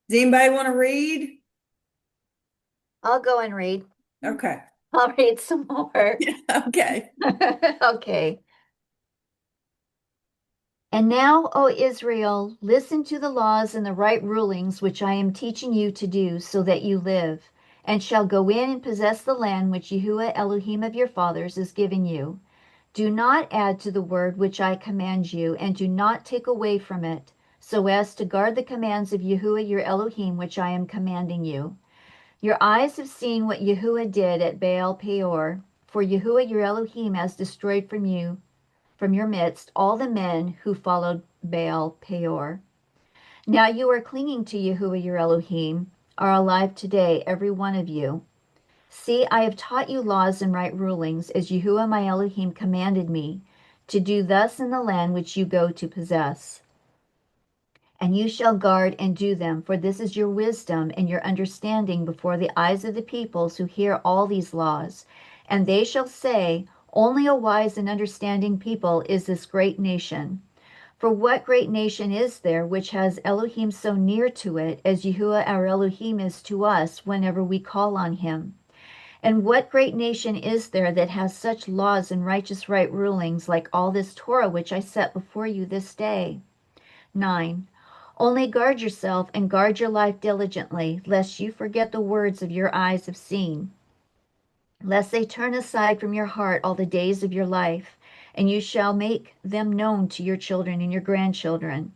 Does anybody want to read? I'll go and read. Okay. I'll read some more. Okay. Okay. And now, O Israel, listen to the laws and the right rulings which I am teaching you to do, so that you live, and shall go in and possess the land which Yahuwah Elohim of your fathers is giving you. Do not add to the word which I command you, and do not take away from it, so as to guard the commands of Yahuwah your Elohim which I am commanding you. Your eyes have seen what Yahuwah did at Baal Peor, for Yahuwah your Elohim has destroyed from your midst all the men who followed Baal Peor. Now you are clinging to Yahuwah your Elohim, are alive today, every one of you. See, I have taught you laws and right rulings, as Yahuwah my Elohim commanded me, to do thus in the land which you go to possess. And you shall guard and do them, for this is your wisdom and your understanding before the eyes of the peoples who hear all these laws. And they shall say, only a wise and understanding people is this great nation. For what great nation is there which has Elohim so near to it as Yahuwah our Elohim is to us whenever we call on him? And what great nation is there that has such laws and righteous right rulings like all this Torah which I set before you this day? 9. Only guard yourself and guard your life diligently, lest you forget the words of your eyes have seen, lest they turn aside from your heart all the days of your life, and you shall make them known to your children and your grandchildren.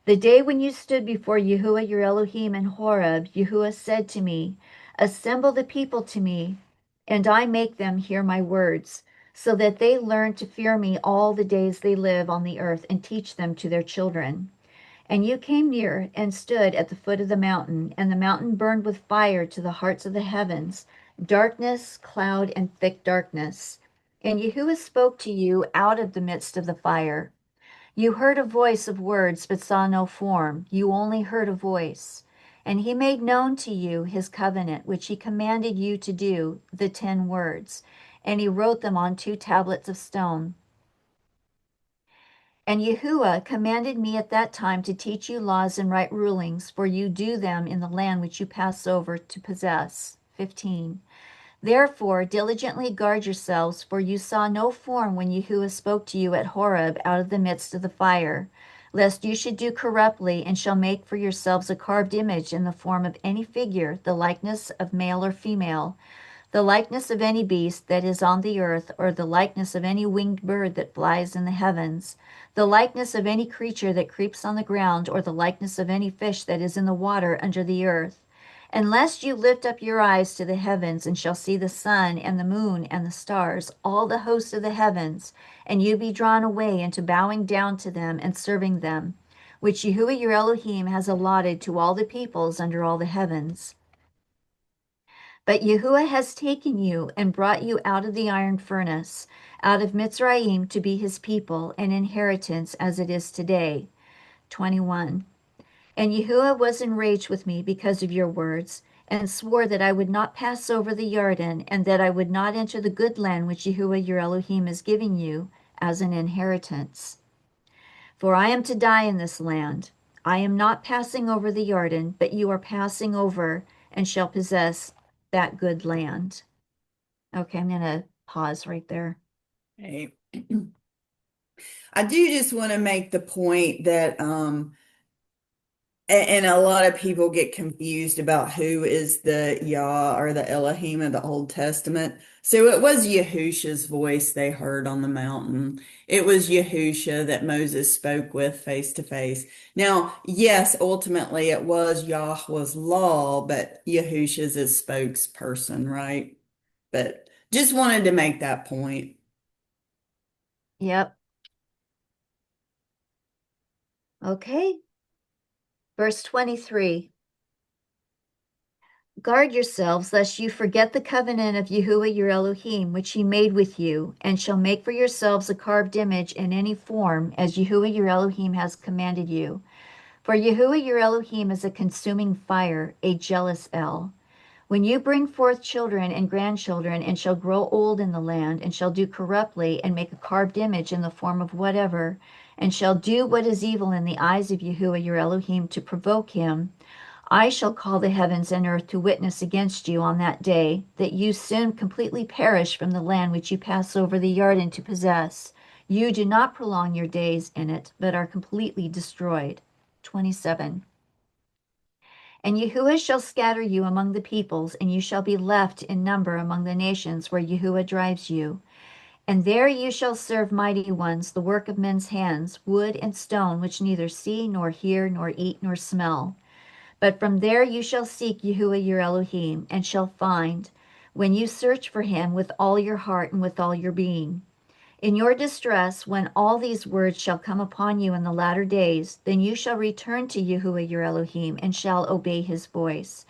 The day when you stood before Yahuwah your Elohim in Horeb, Yahuwah said to me, assemble the people to me, and I make them hear my words, so that they learn to fear me all the days they live on the earth, and teach them to their children. And you came near and stood at the foot of the mountain, and the mountain burned with fire to the hearts of the heavens, darkness, cloud, and thick darkness. And Yahuwah spoke to you out of the midst of the fire. You heard a voice of words, but saw no form. You only heard a voice. And he made known to you his covenant, which he commanded you to do, the 10 words. And he wrote them on 2 tablets of stone. And Yahuwah commanded me at that time to teach you laws and right rulings, for you do them in the land which you pass over to possess. 15. Therefore, diligently guard yourselves, for you saw no form when Yahuwah spoke to you at Horeb out of the midst of the fire, lest you should do corruptly and shall make for yourselves a carved image in the form of any figure, the likeness of male or female, the likeness of any beast that is on the earth, or the likeness of any winged bird that flies in the heavens, the likeness of any creature that creeps on the ground, or the likeness of any fish that is in the water under the earth. Unless you lift up your eyes to the heavens and shall see the sun and the moon and the stars, all the hosts of the heavens, and you be drawn away into bowing down to them and serving them, which Yahuwah your Elohim has allotted to all the peoples under all the heavens. But Yahuwah has taken you and brought you out of the iron furnace, out of Mitzrayim to be his people, an inheritance as it is today. 21. And Yahuwah was enraged with me because of your words, and swore that I would not pass over the Jordan, and that I would not enter the good land which Yahuwah your Elohim is giving you as an inheritance. For I am to die in this land. I am not passing over the Jordan, but you are passing over and shall possess that good land. Okay, I'm going to pause right there. Hey. I do just want to make the point that and a lot of people get confused about who is the Yah or the Elohim of the Old Testament. So it was Yahusha's voice they heard on the mountain. It was Yahusha that Moses spoke with face to face. Now, yes, ultimately it was Yahweh's law, but Yahusha's his spokesperson, right? But just wanted to make that point. Yep. Okay. Verse 23. Guard yourselves, lest you forget the covenant of Yahuwah your Elohim, which he made with you, and shall make for yourselves a carved image in any form, as Yahuwah your Elohim has commanded you. For Yahuwah your Elohim is a consuming fire, a jealous El. When you bring forth children and grandchildren, and shall grow old in the land, and shall do corruptly, and make a carved image in the form of whatever, and shall do what is evil in the eyes of Yahuwah your Elohim to provoke him, I shall call the heavens and earth to witness against you on that day, that you soon completely perish from the land which you pass over the Jordan to possess. You do not prolong your days in it, but are completely destroyed. 27. And Yahuwah shall scatter you among the peoples, and you shall be left in number among the nations where Yahuwah drives you. And there you shall serve mighty ones, the work of men's hands, wood and stone, which neither see, nor hear, nor eat, nor smell. But from there you shall seek Yahuwah your Elohim, and shall find, when you search for him with all your heart and with all your being. In your distress, when all these words shall come upon you in the latter days, then you shall return to Yahuwah your Elohim, and shall obey his voice.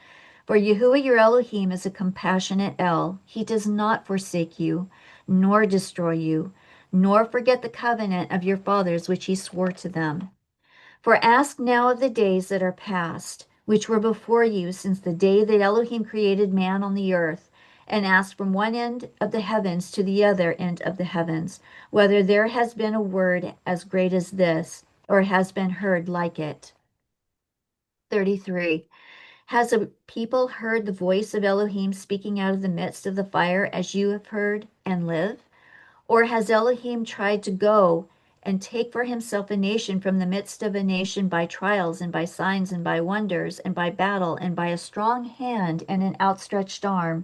For Yahuwah your Elohim is a compassionate El. He does not forsake you, nor destroy you, nor forget the covenant of your fathers which he swore to them. For ask now of the days that are past, which were before you since the day that Elohim created man on the earth, and ask from one end of the heavens to the other end of the heavens, whether there has been a word as great as this, or has been heard like it. 33. Has a people heard the voice of Elohim speaking out of the midst of the fire as you have heard and live? Or has Elohim tried to go and take for himself a nation from the midst of a nation by trials and by signs and by wonders and by battle and by a strong hand and an outstretched arm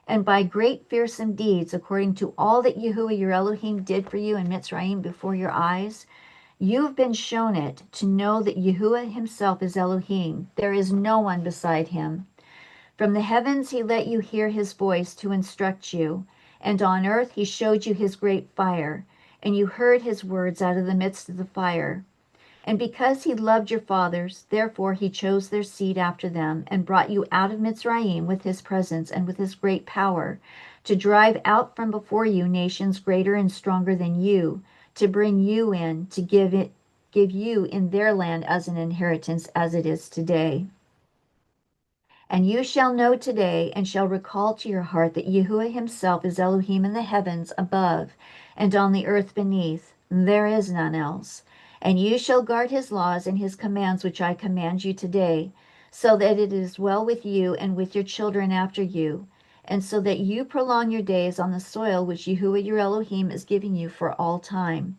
and by great fearsome deeds according to all that Yahuwah your Elohim did for you in Mitzrayim before your eyes? You have been shown it to know that Yahuwah himself is Elohim. There is no one beside him. From the heavens he let you hear his voice to instruct you, and on earth he showed you his great fire, and you heard his words out of the midst of the fire. And because he loved your fathers, therefore he chose their seed after them, and brought you out of Mitzrayim with his presence and with his great power, to drive out from before you nations greater and stronger than you, to bring you in, to give you in their land as an inheritance as it is today. And you shall know today, and shall recall to your heart, that Yahuwah himself is Elohim in the heavens above, and on the earth beneath. There is none else. And you shall guard his laws and his commands which I command you today, so that it is well with you and with your children after you, and so that you prolong your days on the soil which Yahuwah your Elohim is giving you for all time.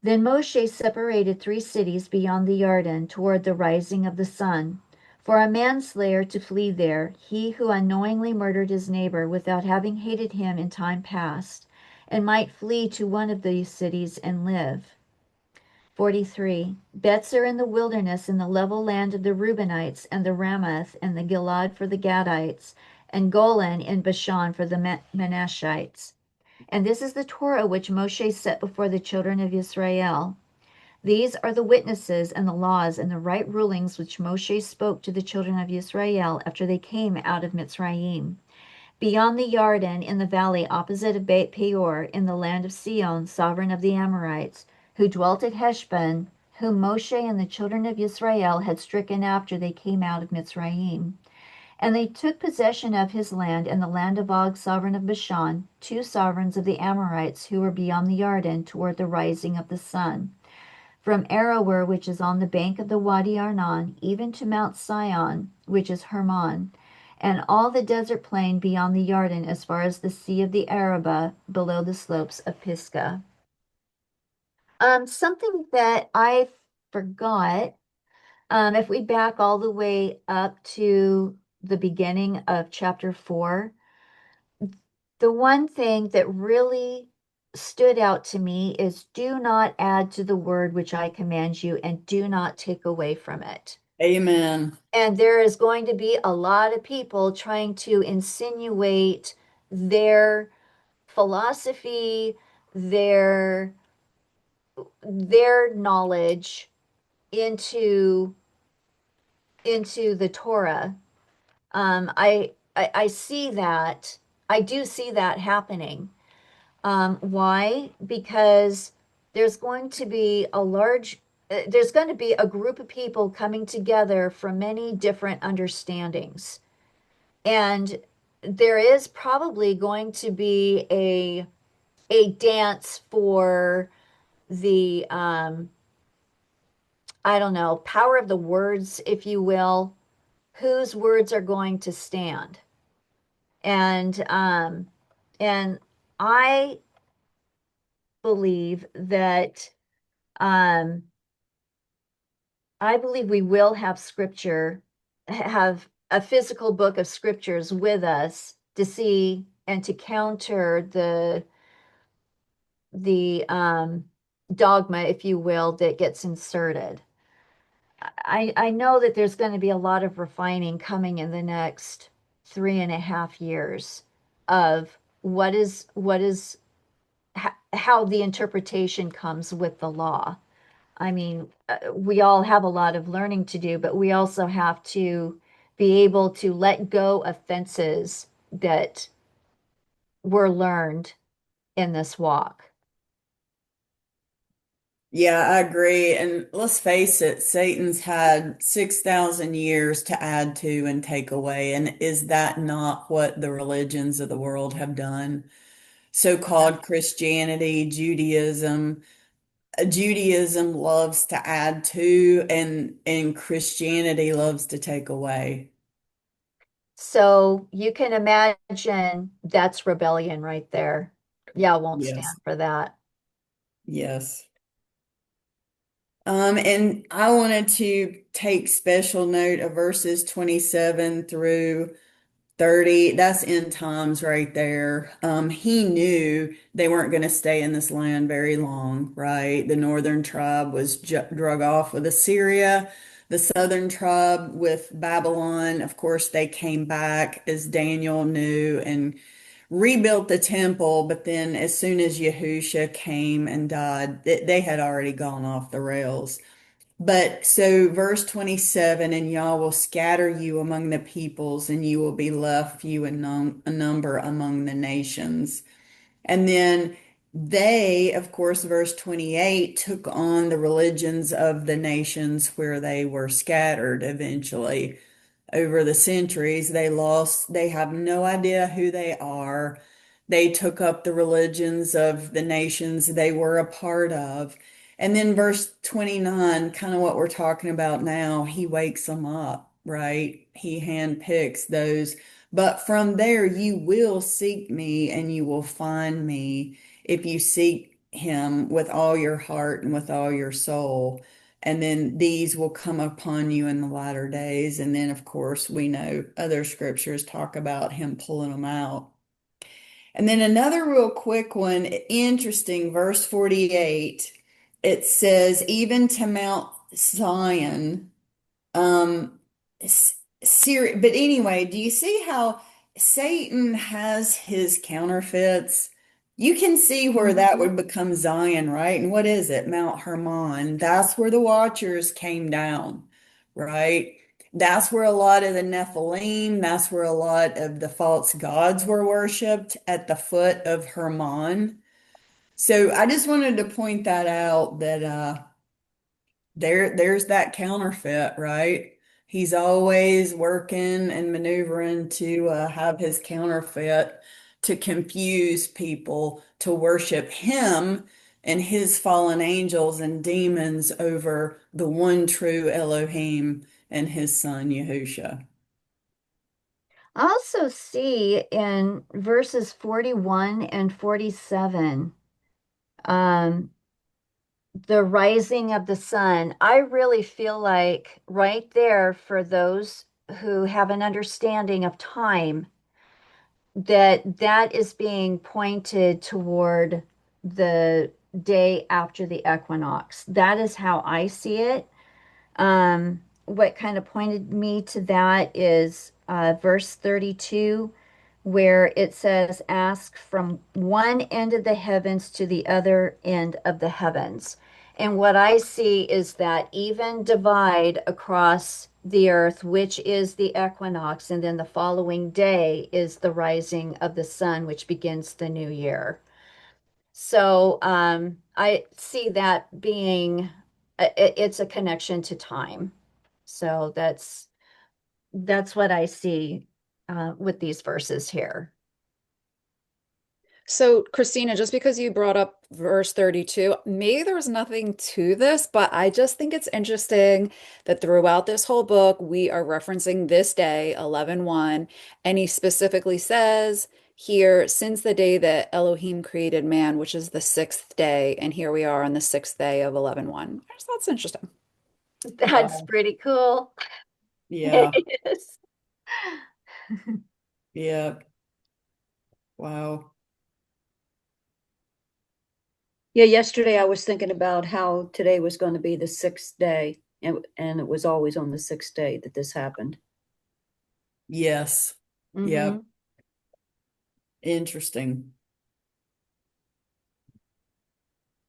Then Moshe separated 3 cities beyond the Jordan toward the rising of the sun, for a manslayer to flee there, he who unknowingly murdered his neighbor without having hated him in time past, and might flee to one of these cities and live. 43. Betzer in the wilderness in the level land of the Reubenites, and the Ramoth and the Gilad for the Gadites, and Golan in Bashan for the Menashites. And this is the Torah which Moshe set before the children of Israel. These are the witnesses and the laws and the right rulings which Moshe spoke to the children of Israel after they came out of Mitzrayim. Beyond the Jordan, in the valley opposite of Beit Peor, in the land of Sion, sovereign of the Amorites, who dwelt at Heshbon, whom Moshe and the children of Israel had stricken after they came out of Mitzrayim. And they took possession of his land and the land of Og, sovereign of Bashan, 2 sovereigns of the Amorites who were beyond the Jordan toward the rising of the sun. From Aroer, which is on the bank of the Wadi Arnon, even to Mount Sion, which is Hermon, and all the desert plain beyond the Jordan as far as the sea of the Arabah, below the slopes of Pisgah. Something that I forgot, if we back all the way up to the beginning of chapter 4, the one thing that really stood out to me is do not add to the word which I command you, and do not take away from it. Amen. And there is going to be a lot of people trying to insinuate their philosophy, their knowledge into the Torah. I see that. I do see that happening. Why? Because there's going to be there's going to be a group of people coming together from many different understandings. And there is probably going to be a dance for the I don't know, power of the words, if you will, whose words are going to stand. And and I believe that um I believe we will have scripture, have a physical book of scriptures with us to see and to counter the dogma, if you will, that gets inserted. I know that there's going to be a lot of refining coming in the next 3.5 years of what is how the interpretation comes with the law. I mean, we all have a lot of learning to do, but we also have to be able to let go of fences that were learned in this walk. Yeah, I agree. And let's face it, Satan's had 6,000 years to add to and take away. And is that not what the religions of the world have done? So-called Christianity, Judaism. Judaism loves to add to, and Christianity loves to take away. So you can imagine that's rebellion right there. Yeah, I won't stand Yes. for that. Yes. And I wanted to take special note of verses 27 through 30. That's end times right there. He knew they weren't going to stay in this land very long, right? The northern tribe was drug off with Assyria. The southern tribe with Babylon, of course, they came back as Daniel knew and rebuilt the temple. But then as soon as Yahusha came and died, they had already gone off the rails. But so, verse 27, and Yah will scatter you among the peoples, and you will be left few in a number among the nations. And then they, of course, verse 28, took on the religions of the nations where they were scattered eventually over the centuries. They have no idea who they are. They took up the religions of the nations they were a part of. And then verse 29, kind of what we're talking about now, he wakes them up, right? He handpicks those. But from there, you will seek me and you will find me if you seek him with all your heart and with all your soul. And then these will come upon you in the latter days. And then, of course, we know other scriptures talk about him pulling them out. And then another real quick one, interesting, verse 48, it says, even to Mount Zion, um, Syria. But anyway, do you see how Satan has his counterfeits? You can see where that Mhm. would become Zion, right? And what is it? Mount Hermon. That's where the Watchers came down, right? That's where a lot of the Nephilim, that's where a lot of the false gods were worshipped at the foot of Hermon. So I just wanted to point that out that there's that counterfeit, right? He's always working and maneuvering to have his counterfeit to confuse people to worship him and his fallen angels and demons over the one true Elohim and his son Yahusha. I also see in verses 41 and 47, um, the rising of the sun. I really feel like right there for those who have an understanding of time, that that is being pointed toward the day after the equinox. That is how I see it. What kind of pointed me to that is verse 32, where it says, ask from one end of the heavens to the other end of the heavens. And what I see is that even divide across the earth, which is the equinox, and then the following day is the rising of the sun, which begins the new year. So I see that being it's a connection to time. So that's what I see with these verses here. So, Christina, just because you brought up verse 32, maybe there was nothing to this, but I just think it's interesting that throughout this whole book, we are referencing this day, 11:1, and he specifically says here, since the day that Elohim created man, which is the sixth day, and here we are on the sixth day of 11:1. I just thought it's interesting. That's Wow. pretty cool. Yeah. It is. Yeah. Wow. Yeah, yesterday I was thinking about how today was going to be the sixth day, and it was always on the sixth day that this happened. Yes. Hmm. Yep. Interesting.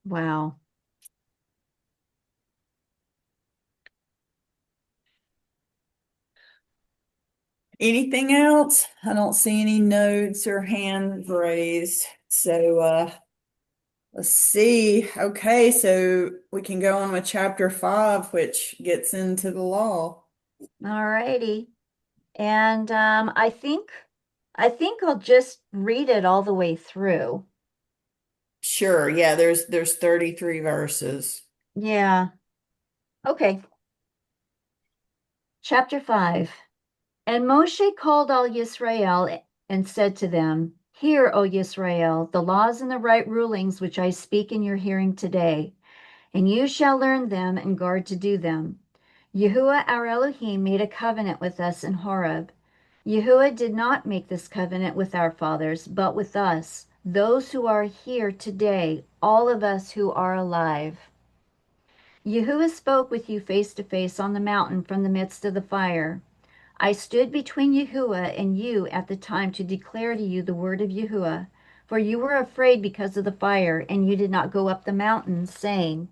Wow. Anything else? I don't see any notes or hands raised. So let's see. Okay, so we can go on with chapter 5, which gets into the law. All righty. And I think I'll just read it all the way through. Sure. Yeah, there's 33 verses. Yeah. Okay. Chapter 5. And Moshe called all Yisrael and said to them, Hear, O Yisrael, the laws and the right rulings which I speak in your hearing today, and you shall learn them and guard to do them. Yahuwah our Elohim made a covenant with us in Horeb. Yahuwah did not make this covenant with our fathers, but with us, those who are here today, all of us who are alive. Yahuwah spoke with you face to face on the mountain from the midst of the fire. I stood between Yahuwah and you at the time to declare to you the word of Yahuwah, for you were afraid because of the fire, and you did not go up the mountain, saying,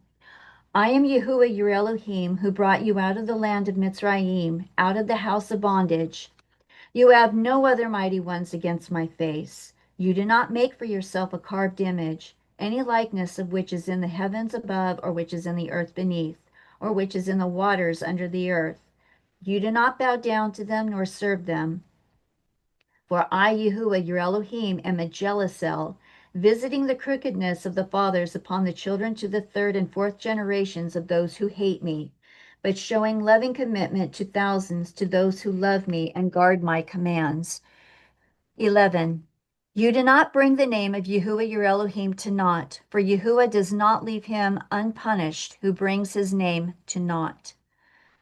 I am Yahuwah your Elohim, who brought you out of the land of Mitzrayim, out of the house of bondage. You have no other mighty ones against my face. You do not make for yourself a carved image, any likeness of which is in the heavens above, or which is in the earth beneath, or which is in the waters under the earth. You do not bow down to them nor serve them. For I, Yahuwah, your Elohim, am a jealous El, visiting the crookedness of the fathers upon the children to the third and fourth generations of those who hate me, but showing loving commitment to thousands to those who love me and guard my commands. 11. You do not bring the name of Yahuwah your Elohim to naught, for Yahuwah does not leave him unpunished who brings his name to naught.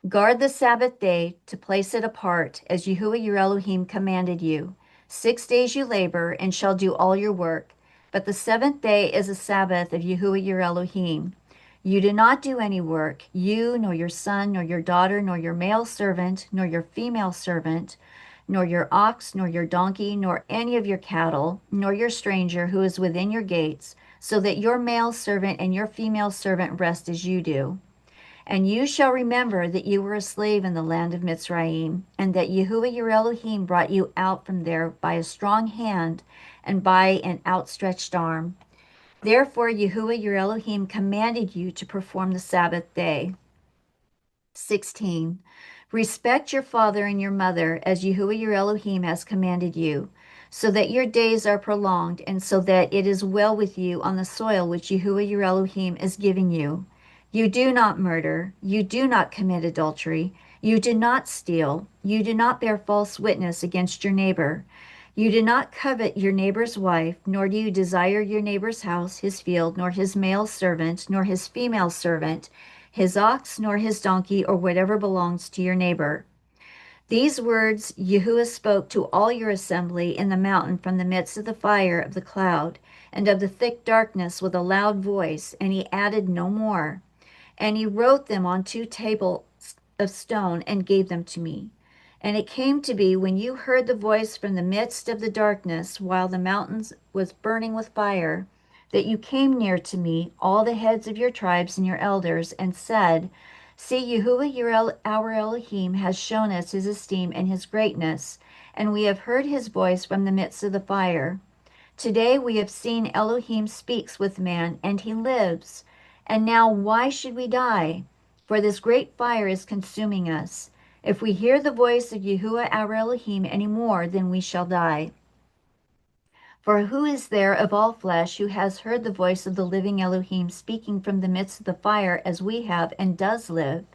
Guard the Sabbath day to place it apart, as Yahuwah your Elohim commanded you. 6 days you labor and shall do all your work, but the seventh day is a Sabbath of Yahuwah your Elohim. You do not do any work, you, nor your son, nor your daughter, nor your male servant, nor your female servant, nor your ox, nor your donkey, nor any of your cattle, nor your stranger who is within your gates, so that your male servant and your female servant rest as you do. And you shall remember that you were a slave in the land of Mitzrayim, and that Yahuwah your Elohim brought you out from there by a strong hand and by an outstretched arm. Therefore, Yahuwah your Elohim commanded you to perform the Sabbath day. 16. Respect your father and your mother, as Yahuwah your Elohim has commanded you, so that your days are prolonged, and so that it is well with you on the soil which Yahuwah your Elohim is giving you. You do not murder, you do not commit adultery, you do not steal, you do not bear false witness against your neighbor. You do not covet your neighbor's wife, nor do you desire your neighbor's house, his field, nor his male servant, nor his female servant, his ox, nor his donkey, or whatever belongs to your neighbor. These words Yahuwah spoke to all your assembly in the mountain from the midst of the fire of the cloud and of the thick darkness with a loud voice, and he added no more. And he wrote them on 2 tables of stone and gave them to me. And it came to be when you heard the voice from the midst of the darkness while the mountains was burning with fire, that you came near to me, all the heads of your tribes and your elders, and said, See, Yahuwah our Elohim has shown us his esteem and his greatness, and we have heard his voice from the midst of the fire. Today we have seen Elohim speaks with man, and he lives. And now why should we die? For this great fire is consuming us. If we hear the voice of Yahuwah our Elohim any more, then we shall die. For who is there of all flesh who has heard the voice of the living Elohim speaking from the midst of the fire as we have and does live?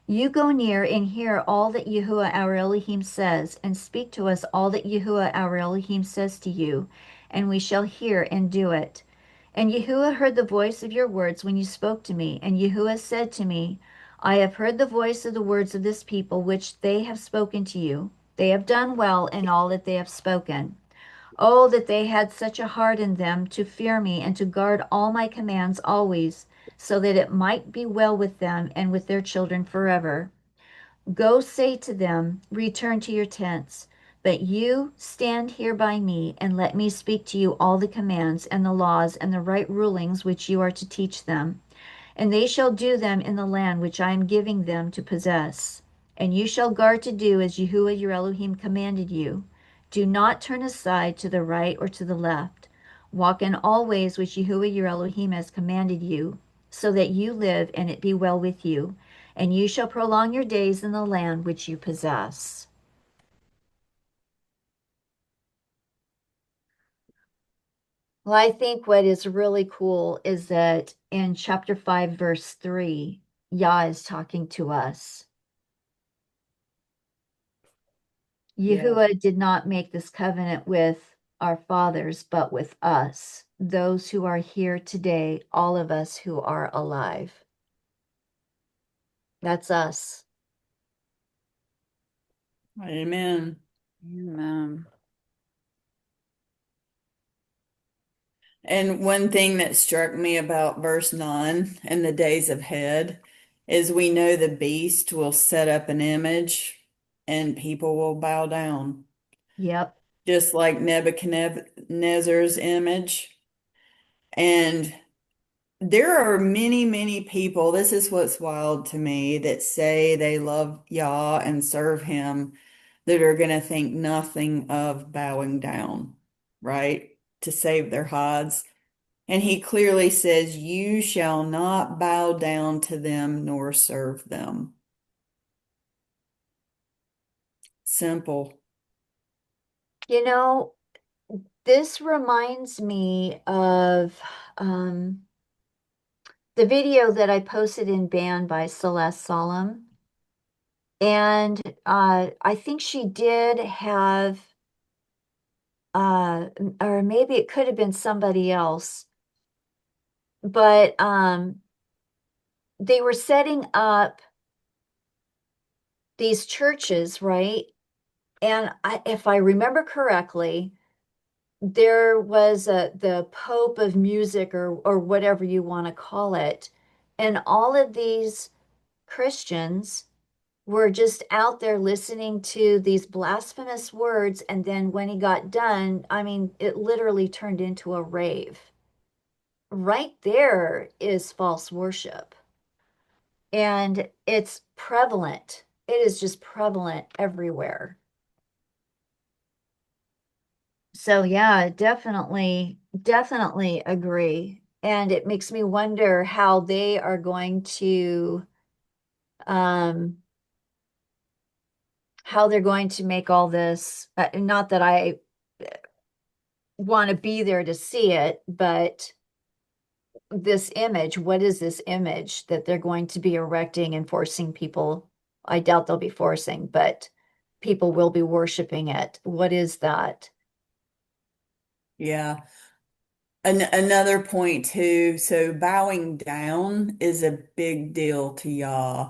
You go near and hear all that Yahuwah our Elohim says, and speak to us all that Yahuwah our Elohim says to you, and we shall hear and do it. And Yahuwah heard the voice of your words when you spoke to me, and Yahuwah said to me, I have heard the voice of the words of this people which they have spoken to you. They have done well in all that they have spoken. Oh, that they had such a heart in them to fear me and to guard all my commands always, so that it might be well with them and with their children forever. Go say to them, return to your tents. But you stand here by me, and let me speak to you all the commands and the laws and the right rulings which you are to teach them. And they shall do them in the land which I am giving them to possess. And you shall guard to do as Yahuwah your Elohim commanded you. Do not turn aside to the right or to the left. Walk in all ways which Yahuwah your Elohim has commanded you, so that you live and it be well with you. And you shall prolong your days in the land which you possess. Well, I think what is really cool is that in chapter 5, verse 3, Yah is talking to us. Yeah. Yahuwah did not make this covenant with our fathers, but with us, those who are here today, all of us who are alive. That's us. Amen. Amen. And one thing that struck me about verse 9 and the days ahead is we know the beast will set up an image and people will bow down, Yep. just like Nebuchadnezzar's image. And there are many, many people, this is what's wild to me, that say they love Yah and serve him, that are going to think nothing of bowing down, right? To save their hides. And he clearly says, You shall not bow down to them nor serve them. Simple. You know, this reminds me of um, the video that I posted in Band by Celeste Solom. And I think she did have, or maybe it could have been somebody else, but they were setting up these churches, right? And if I remember correctly, there was the Pope of music or whatever you want to call it. And all of these Christians were just out there listening to these blasphemous words. And then when he got done, I mean, it literally turned into a rave. Right there is false worship. And it's prevalent. It is just prevalent everywhere. So yeah, definitely agree. And it makes me wonder how they are going to um how they're going to make all this not that I want to be there to see it, but this image, what is this image that they're going to be erecting and forcing people? I doubt they'll be forcing, but people will be worshiping it. What is that? Yeah. Another point too. So bowing down is a big deal to Yah.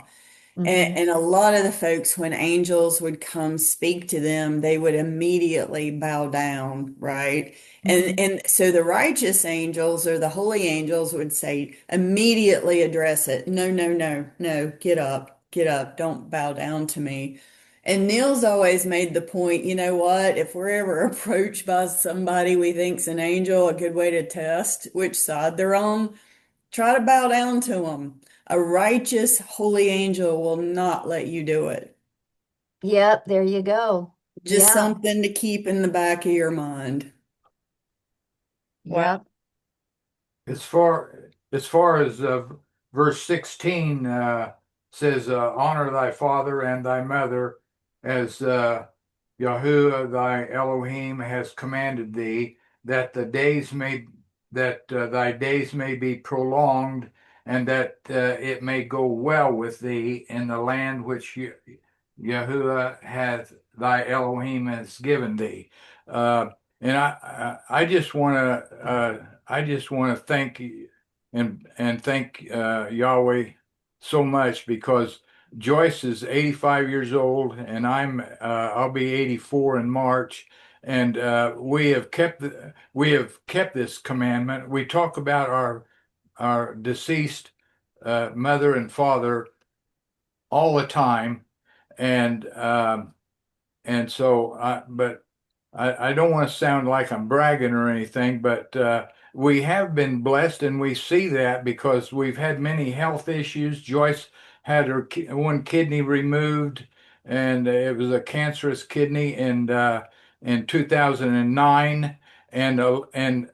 Hmm. And a lot of the folks, when angels would come speak to them, they would immediately bow down, right? Hmm. And so the righteous angels or the holy angels would say, immediately address it. No, no, no, no, get up, don't bow down to me. And Neil's always made the point, you know what? If we're ever approached by somebody we think's an angel, a good way to test which side they're on, try to bow down to them. A righteous, holy angel will not let you do it. Yep, there you go. Just Yeah, something to keep in the back of your mind. Well, yep. as far as verse 16 says, honor thy father and thy mother as Yahuwah thy Elohim has commanded thee, that the days may that thy days may be prolonged, and that it may go well with thee in the land which Yahuwah hath thy Elohim has given thee. And I just want to thank you and thank Yahweh so much, because Joyce is 85 years old and I'll be 84 in March, and we have kept this commandment. We talk about our deceased mother and father all the time, and but I don't want to sound like I'm bragging or anything, but we have been blessed, and we see that because we've had many health issues. Joyce had her one kidney removed, and it was a cancerous kidney, and in 2009, and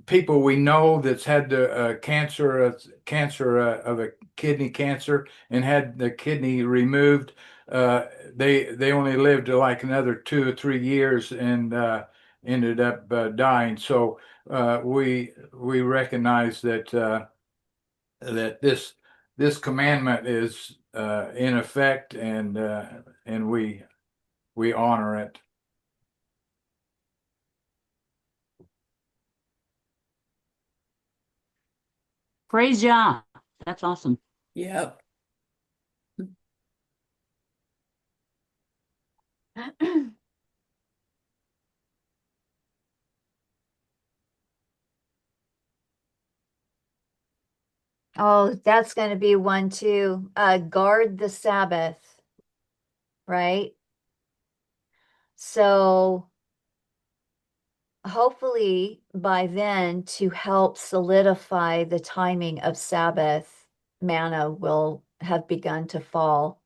people we know that's had the cancer of a kidney cancer and had the kidney removed. They only lived like another 2 or 3 years, and ended up dying. So we recognize that this commandment is in effect, and we honor it. Praise Yah. That's awesome. Yep. Oh, that's going to be one too. Guard the Sabbath, right? So hopefully by then, to help solidify the timing of Sabbath, manna will have begun to fall.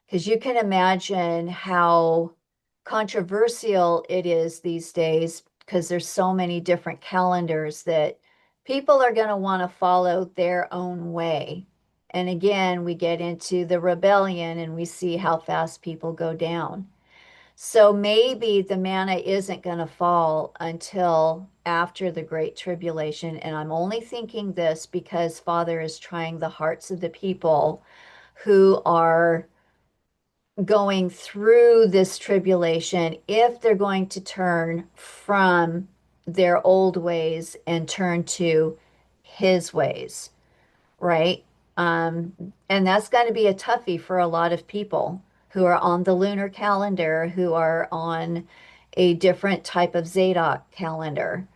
Because you can imagine how controversial it is these days, because there's so many different calendars that people are going to want to follow their own way. And again, we get into the rebellion and we see how fast people go down. So maybe the manna isn't going to fall until after the Great Tribulation. And I'm only thinking this because Father is trying the hearts of the people who are going through this tribulation, if they're going to turn from their old ways and turn to his ways, right? And that's going to be a toughie for a lot of people who are on the lunar calendar, who are on a different type of Zadok calendar.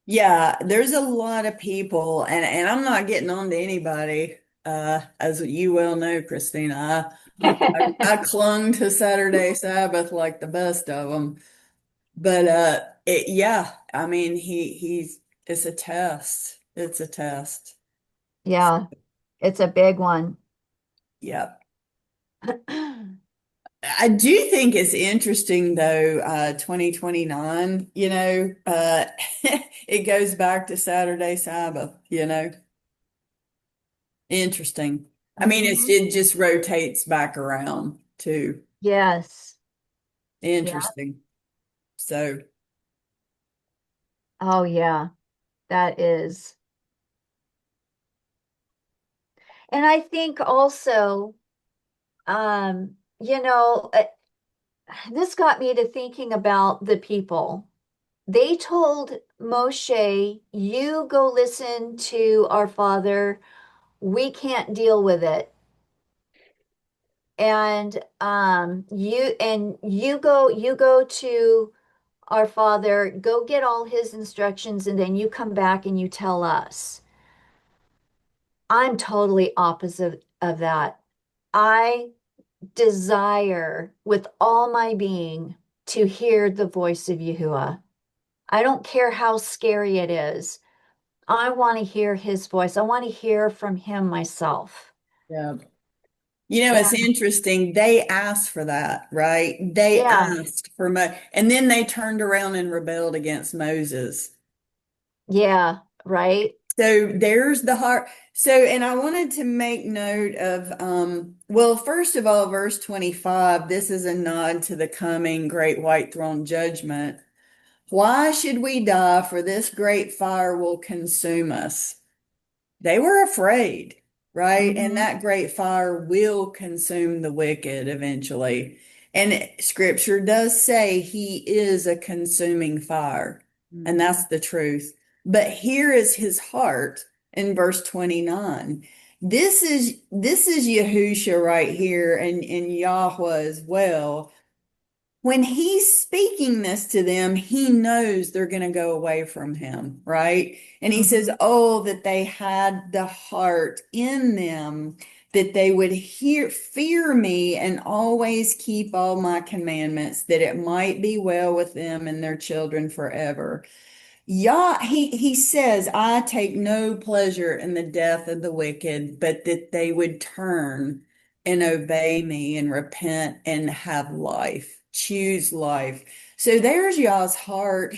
Yeah, there's a lot of people, and I'm not getting on to anybody, as you well know, Christina. I clung to Saturday Sabbath like the best of them. But yeah, I mean, he's it's a test. It's a test. Yeah, it's a big one. Yeah. I do think it's interesting though, 2029, it goes back to Saturday Sabbath, Interesting. I mean, Mhm. it just rotates back around too. Yes. Yeah. Interesting. So, Oh, yeah. That is. And I think also, you know, this got me to thinking about the people. They told Moshe, "You go listen to our father. We can't deal with it. And you go to our father, go get all his instructions, and then you come back and you tell us." I'm totally opposite of that. I desire with all my being to hear the voice of Yahuwah. I don't care how scary it is. I want to hear his voice. I want to hear from him myself. yeah. It's And interesting. They asked for that, right? They yeah, asked for and then they turned around and rebelled against Moses. yeah, right. So there's the heart. So, and I wanted to make note of, well, first of all, verse 25, this is a nod to the coming great white throne judgment. Why should we die? For this great fire will consume us. They were afraid, right? And Hmm. that great fire will consume the wicked eventually. And scripture does say he is a consuming fire, and Mhm. that's the truth. But here is his heart in verse 29. This is Yahusha right here and Yahweh as well. When he's speaking this to them, he knows they're going to go away from him, right? And he says, Hmm. oh, that they had the heart in them, that they would fear me and always keep all my commandments, that it might be well with them and their children forever. Yah, he says, I take no pleasure in the death of the wicked, but that they would turn and obey me and repent and have life, choose life. So there's Yah's heart.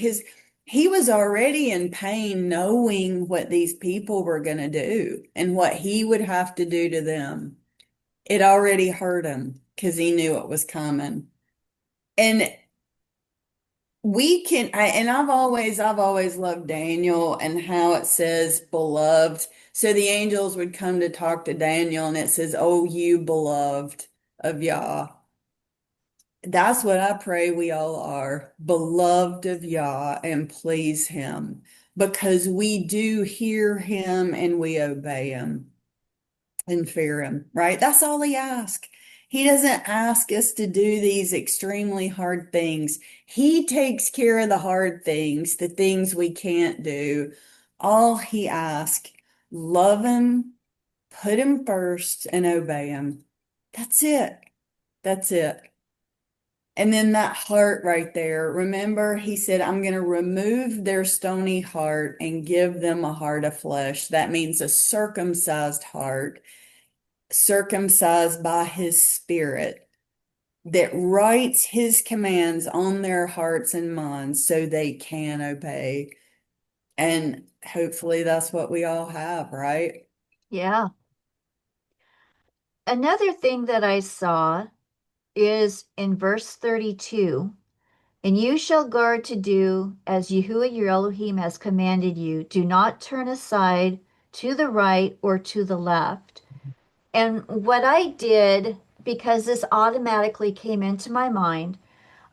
He was already in pain knowing what these people were going to do and what he would have to do to them. It already hurt him because he knew it was coming. And and I've always loved Daniel and how it says beloved. So the angels would come to talk to Daniel and it says, oh, you beloved of Yah. That's what I pray we all are, beloved of Yah, and please him because we do hear him and we obey him and fear him, right? That's all he asks. He doesn't ask us to do these extremely hard things. He takes care of the hard things, the things we can't do. All he asks, love him, put him first, and obey him. That's it. That's it. And then that heart right there, remember, he said, I'm going to remove their stony heart and give them a heart of flesh. That means a circumcised heart, circumcised by his spirit that writes his commands on their hearts and minds so they can obey. And hopefully that's what we all have, right? Yeah. Another thing that I saw is in verse 32. And you shall guard to do as Yahuwah your Elohim has commanded you. Do not turn aside to the right or to the left. And what I did, because this automatically came into my mind,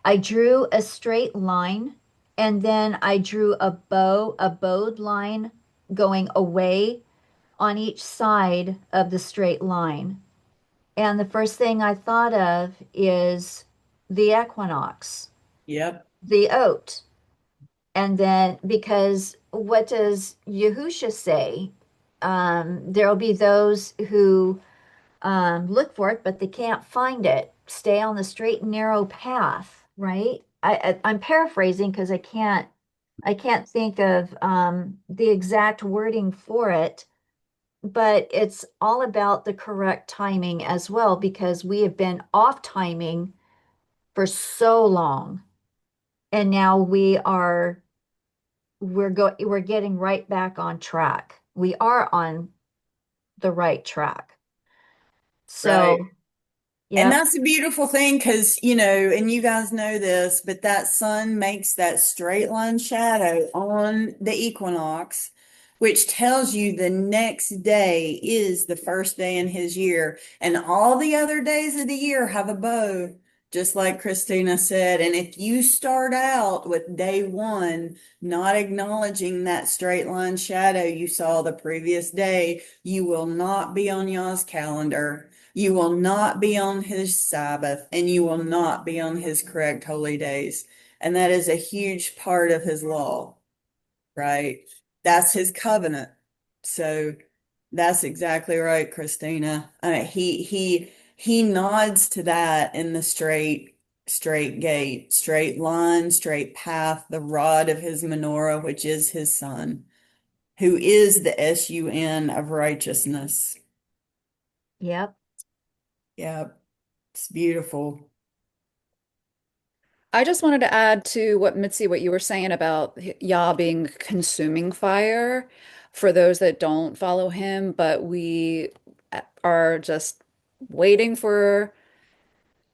I drew a straight line and then I drew a bowed line going away on each side of the straight line. And the first thing I thought of is the equinox, Yep. the oat. And then, because what does Yahusha say? There'll be those who look for it, but they can't find it. Stay on the straight and narrow path, right? I'm paraphrasing because I can't think of the exact wording for it, but it's all about the correct timing as well because we have been off timing for so long, and now we're getting right back on track. We are on the right track. Right. So, And yep, that's a beautiful thing because, and you guys know this, but that sun makes that straight line shadow on the equinox, which tells you the next day is the first day in his year. And all the other days of the year have a bow, just like Christina said. And if you start out with day one, not acknowledging that straight line shadow you saw the previous day, you will not be on y'all's calendar. You will not be on his Sabbath, and you will not be on his correct holy days. And that is a huge part of his law, right? That's his covenant. So that's exactly right, Christina. He nods to that in the straight gate, straight line, straight path, the rod of his menorah, which is his son, who is the sun of righteousness. yep, Yep, it's beautiful. I just wanted to add to what Mitzi, what you were saying about Yah being consuming fire for those that don't follow him, but we are just waiting for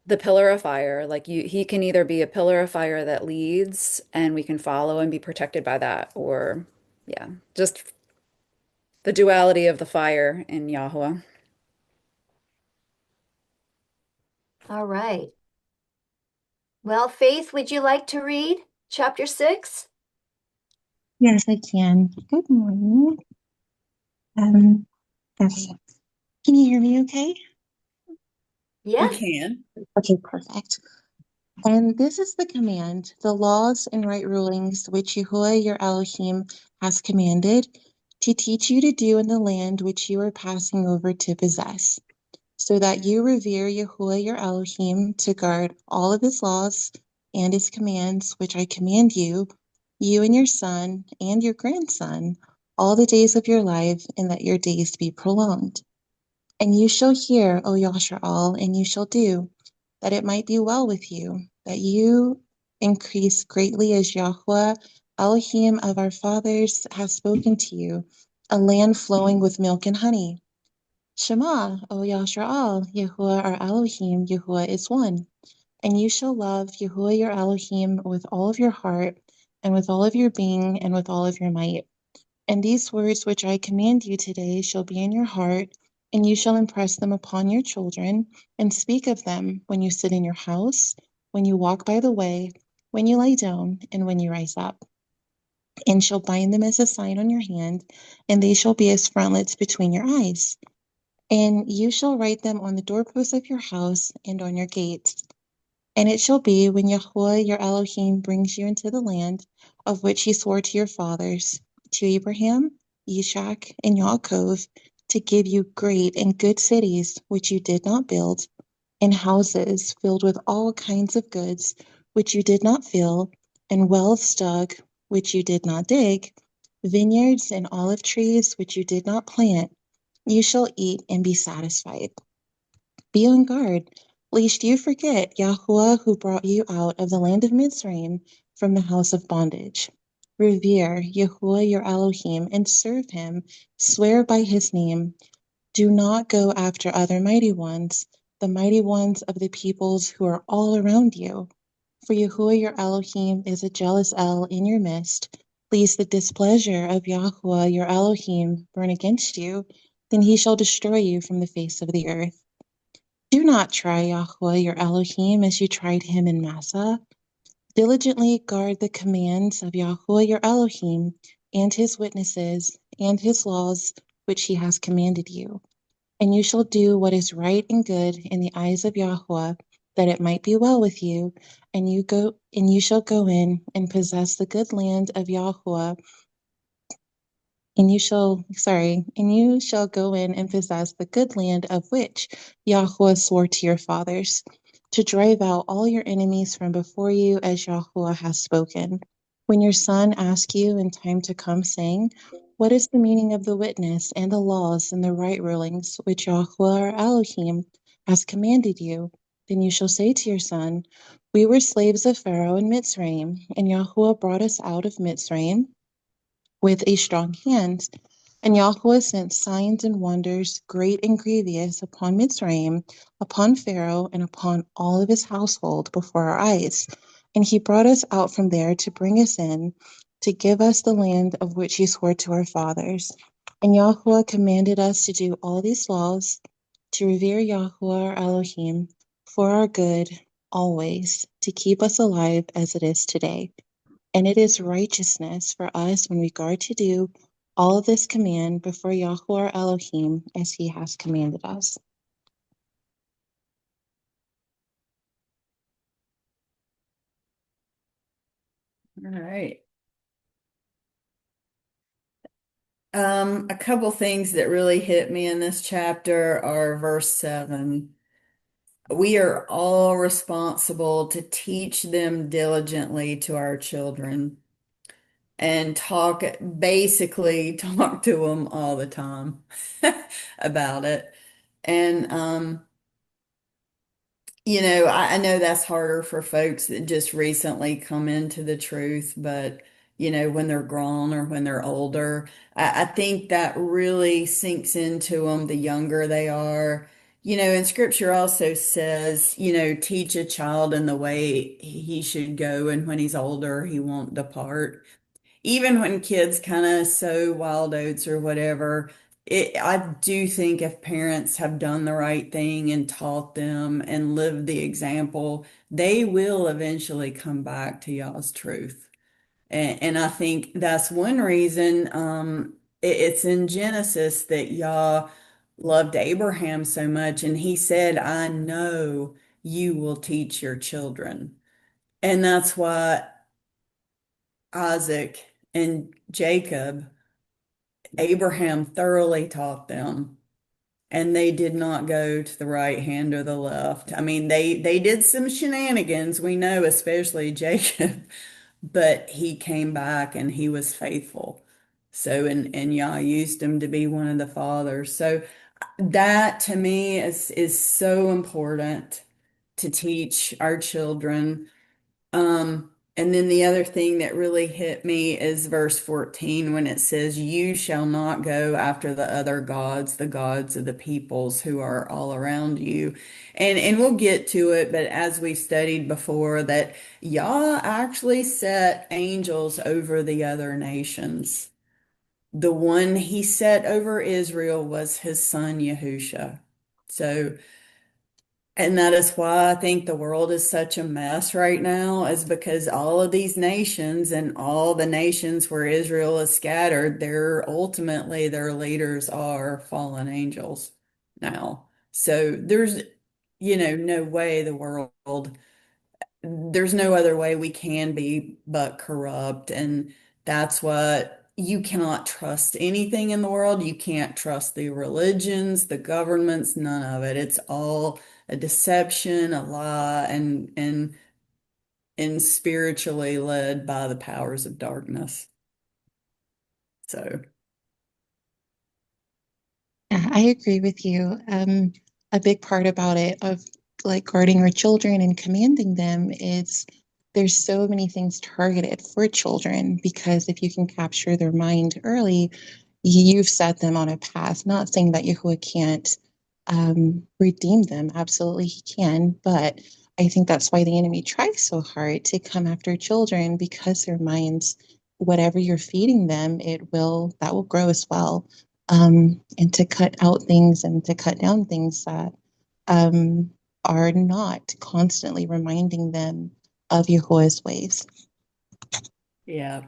The pillar of fire, like he can either be a pillar of fire that leads and we can follow and be protected by that, or yeah, just the duality of the fire in Yahweh. All right. Well, Faith, would you like to read chapter 6? Yes, I can. Good morning. Um, okay. Can you hear me okay? We Yes. can. Okay, perfect. And this is the command, the laws and right rulings which Yahuwah your Elohim has commanded to teach you to do in the land which you are passing over to possess, so that you revere Yahuwah your Elohim to guard all of his laws and his commands which I command you, you and your son and your grandson, all the days of your life, and that your days be prolonged. And you shall hear, O Yasharal, and you shall do, that it might be well with you, that you increase greatly as Yahweh, Elohim of our fathers, has spoken to you, a land flowing with milk and honey. Shema, O Yasharal, Yahuwah our Elohim, Yahuwah is one. And you shall love Yahuwah your Elohim with all of your heart, and with all of your being, and with all of your might. And these words which I command you today shall be in your heart, and you shall impress them upon your children, and speak of them when you sit in your house, when you walk by the way, when you lie down, and when you rise up. And shall bind them as a sign on your hand, and they shall be as frontlets between your eyes. And you shall write them on the doorposts of your house and on your gates. And it shall be when Yahweh your Elohim brings you into the land of which he swore to your fathers, to Abraham, Ishak, and Yaakov, to give you great and good cities which you did not build, and houses filled with all kinds of goods which you did not fill, and wells dug which you did not dig, vineyards and olive trees which you did not plant. You shall eat and be satisfied. Be on guard, lest you forget Yahuwah who brought you out of the land of Mitzrayim from the house of bondage. Revere Yahuwah your Elohim and serve him. Swear by his name. Do not go after other mighty ones, the mighty ones of the peoples who are all around you. For Yahuwah your Elohim is a jealous El in your midst. Lest the displeasure of Yahuwah your Elohim burn against you, then he shall destroy you from the face of the earth. Do not try Yahweh your Elohim as you tried him in Massa. Diligently guard the commands of Yahweh your Elohim and his witnesses and his laws which he has commanded you. And you shall do what is right and good in the eyes of Yahweh, that it might be well with you, and you shall go in and possess the good land of Yahweh, and you shall go in and possess the good land of which Yahweh swore to your fathers, to drive out all your enemies from before you, as Yahweh has spoken. When your son asks you in time to come, saying, what is the meaning of the witness and the laws and the right rulings which Yahweh our Elohim has commanded you? Then you shall say to your son, we were slaves of Pharaoh in Mitzrayim, and Yahweh brought us out of Mitzrayim with a strong hand. And Yahweh sent signs and wonders, great and grievous, upon Mitzrayim, upon Pharaoh, and upon all of his household before our eyes. And he brought us out from there to bring us in, to give us the land of which he swore to our fathers. And Yahweh commanded us to do all these laws, to revere Yahweh our Elohim, for our good, always, to keep us alive as it is today. And it is righteousness for us when we guard to do all this command before Yahweh our Elohim as he has commanded us. All right. A couple things that really hit me in this chapter are verse 7. We are all responsible to teach them diligently to our children and basically talk to them all the time about it. And, I know that's harder for folks that just recently come into the truth, but, when they're grown or when they're older, I think that really sinks into them the younger they are. And scripture also says, teach a child in the way he should go, and when he's older, he won't depart. Even when kids kind of sow wild oats or whatever, I do think if parents have done the right thing and taught them and lived the example, they will eventually come back to y'all's truth. And I think that's one reason it's in Genesis that Yah loved Abraham so much. And he said, I know you will teach your children. And that's why Isaac and Jacob, Abraham thoroughly taught them. And they did not go to the right hand or the left. I mean, they did some shenanigans, we know, especially Jacob, but he came back and he was faithful. So, and Yah used him to be one of the fathers. So that to me is so important to teach our children. And then the other thing that really hit me is verse 14 when it says, You shall not go after the other gods, the gods of the peoples who are all around you. And we'll get to it, but as we studied before, that Yah actually set angels over the other nations. The one he set over Israel was his son Yahusha. So and that is why I think the world is such a mess right now, is because all of these nations and all the nations where Israel is scattered, ultimately their leaders are fallen angels now. So no way there's no other way we can be but corrupt. And that's what you cannot trust anything in the world. You can't trust the religions, the governments, none of it. It's all a deception, a lie, and spiritually led by the powers of darkness. So Yeah, I agree with you. A big part about it, of like guarding our children and commanding them, is there's so many things targeted for children, because if you can capture their mind early, you've set them on a path. Not saying that Yahuwah can't redeem them. Absolutely, he can. But I think that's why the enemy tries so hard to come after children, because their minds, whatever you're feeding them, that will grow as well. And to cut out things and to cut down things that um, are not constantly reminding them of Yahuwah's ways. yeah.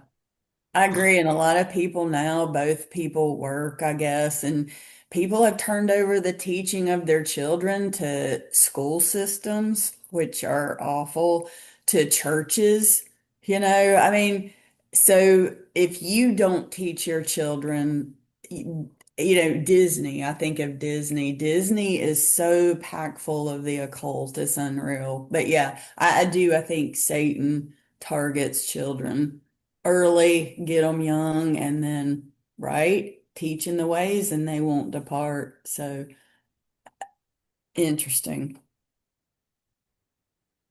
I agree. And a lot of people now, both people work, I guess, and people have turned over the teaching of their children to school systems, which are awful, to churches. I mean, so if you don't teach your children, Disney, I think of Disney. Disney is so packed full of the occult, it's unreal. But yeah, I do. I think Satan targets children early, get them young, and then, right, teaching the ways and they won't depart. So interesting.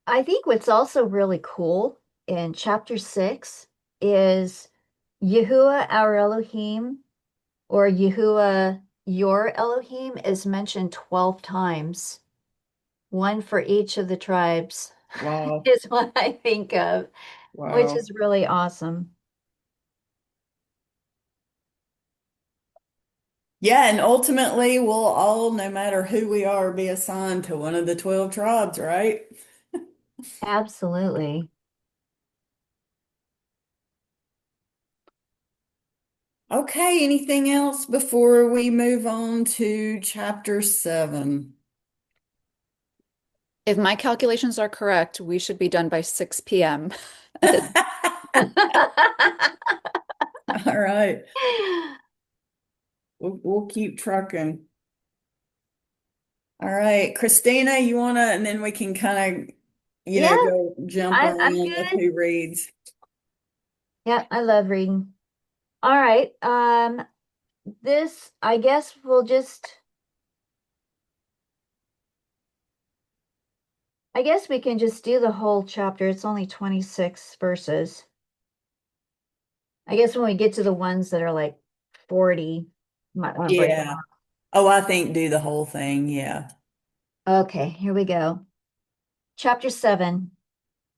I think what's also really cool in chapter 6 is Yahuwah our Elohim, or Yahuwah your Elohim, is mentioned 12 times, one for each of the tribes, Wow. is what I think of, which Wow. is really awesome. Yeah, and ultimately we'll all, no matter who we are, be assigned to one of the 12 tribes, right? Absolutely. Okay, anything else before we move on to chapter 7? If my calculations are correct, we should be done by 6 p.m. All right. We'll keep trucking. All right, Christina, you wanna, and then we can kind of, Yeah, go jump I'm around with good. who reads. Yeah, I love reading. All right. This, I guess I guess we can just do the whole chapter. It's only 26 verses. I guess when we get to the ones that are like 40, might want to break them Yeah. up. Oh, I think do the whole thing. Yeah. Okay, here we go. Chapter 7.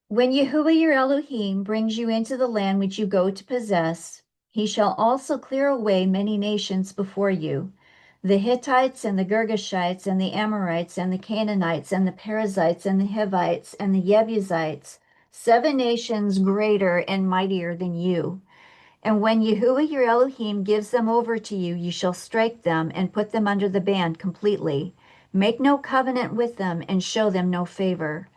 When Yahuwah your Elohim brings you into the land which you go to possess, he shall also clear away many nations before you, the Hittites and the Girgashites and the Amorites and the Canaanites and the Perizzites and the Hivites and the Jebusites, 7 nations greater and mightier than you. And when Yahuwah your Elohim gives them over to you, you shall strike them and put them under the ban completely. Make no covenant with them and show them no favor.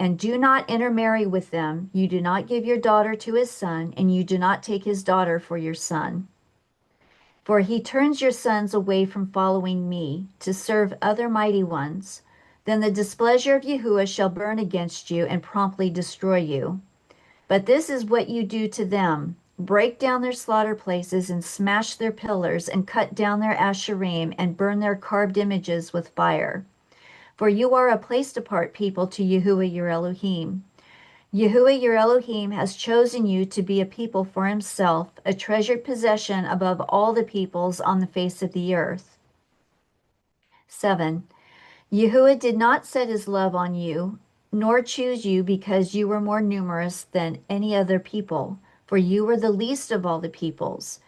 And do not intermarry with them. You do not give your daughter to his son, and you do not take his daughter for your son. For he turns your sons away from following me to serve other mighty ones. Then the displeasure of Yahuwah shall burn against you and promptly destroy you. But this is what you do to them. Break down their slaughter places and smash their pillars and cut down their asherim and burn their carved images with fire. For you are a placed apart people to Yahuwah your Elohim. Yahuwah your Elohim has chosen you to be a people for himself, a treasured possession above all the peoples on the face of the earth. 7. Yahuwah did not set his love on you, nor choose you because you were more numerous than any other people, for you were the least of all the peoples.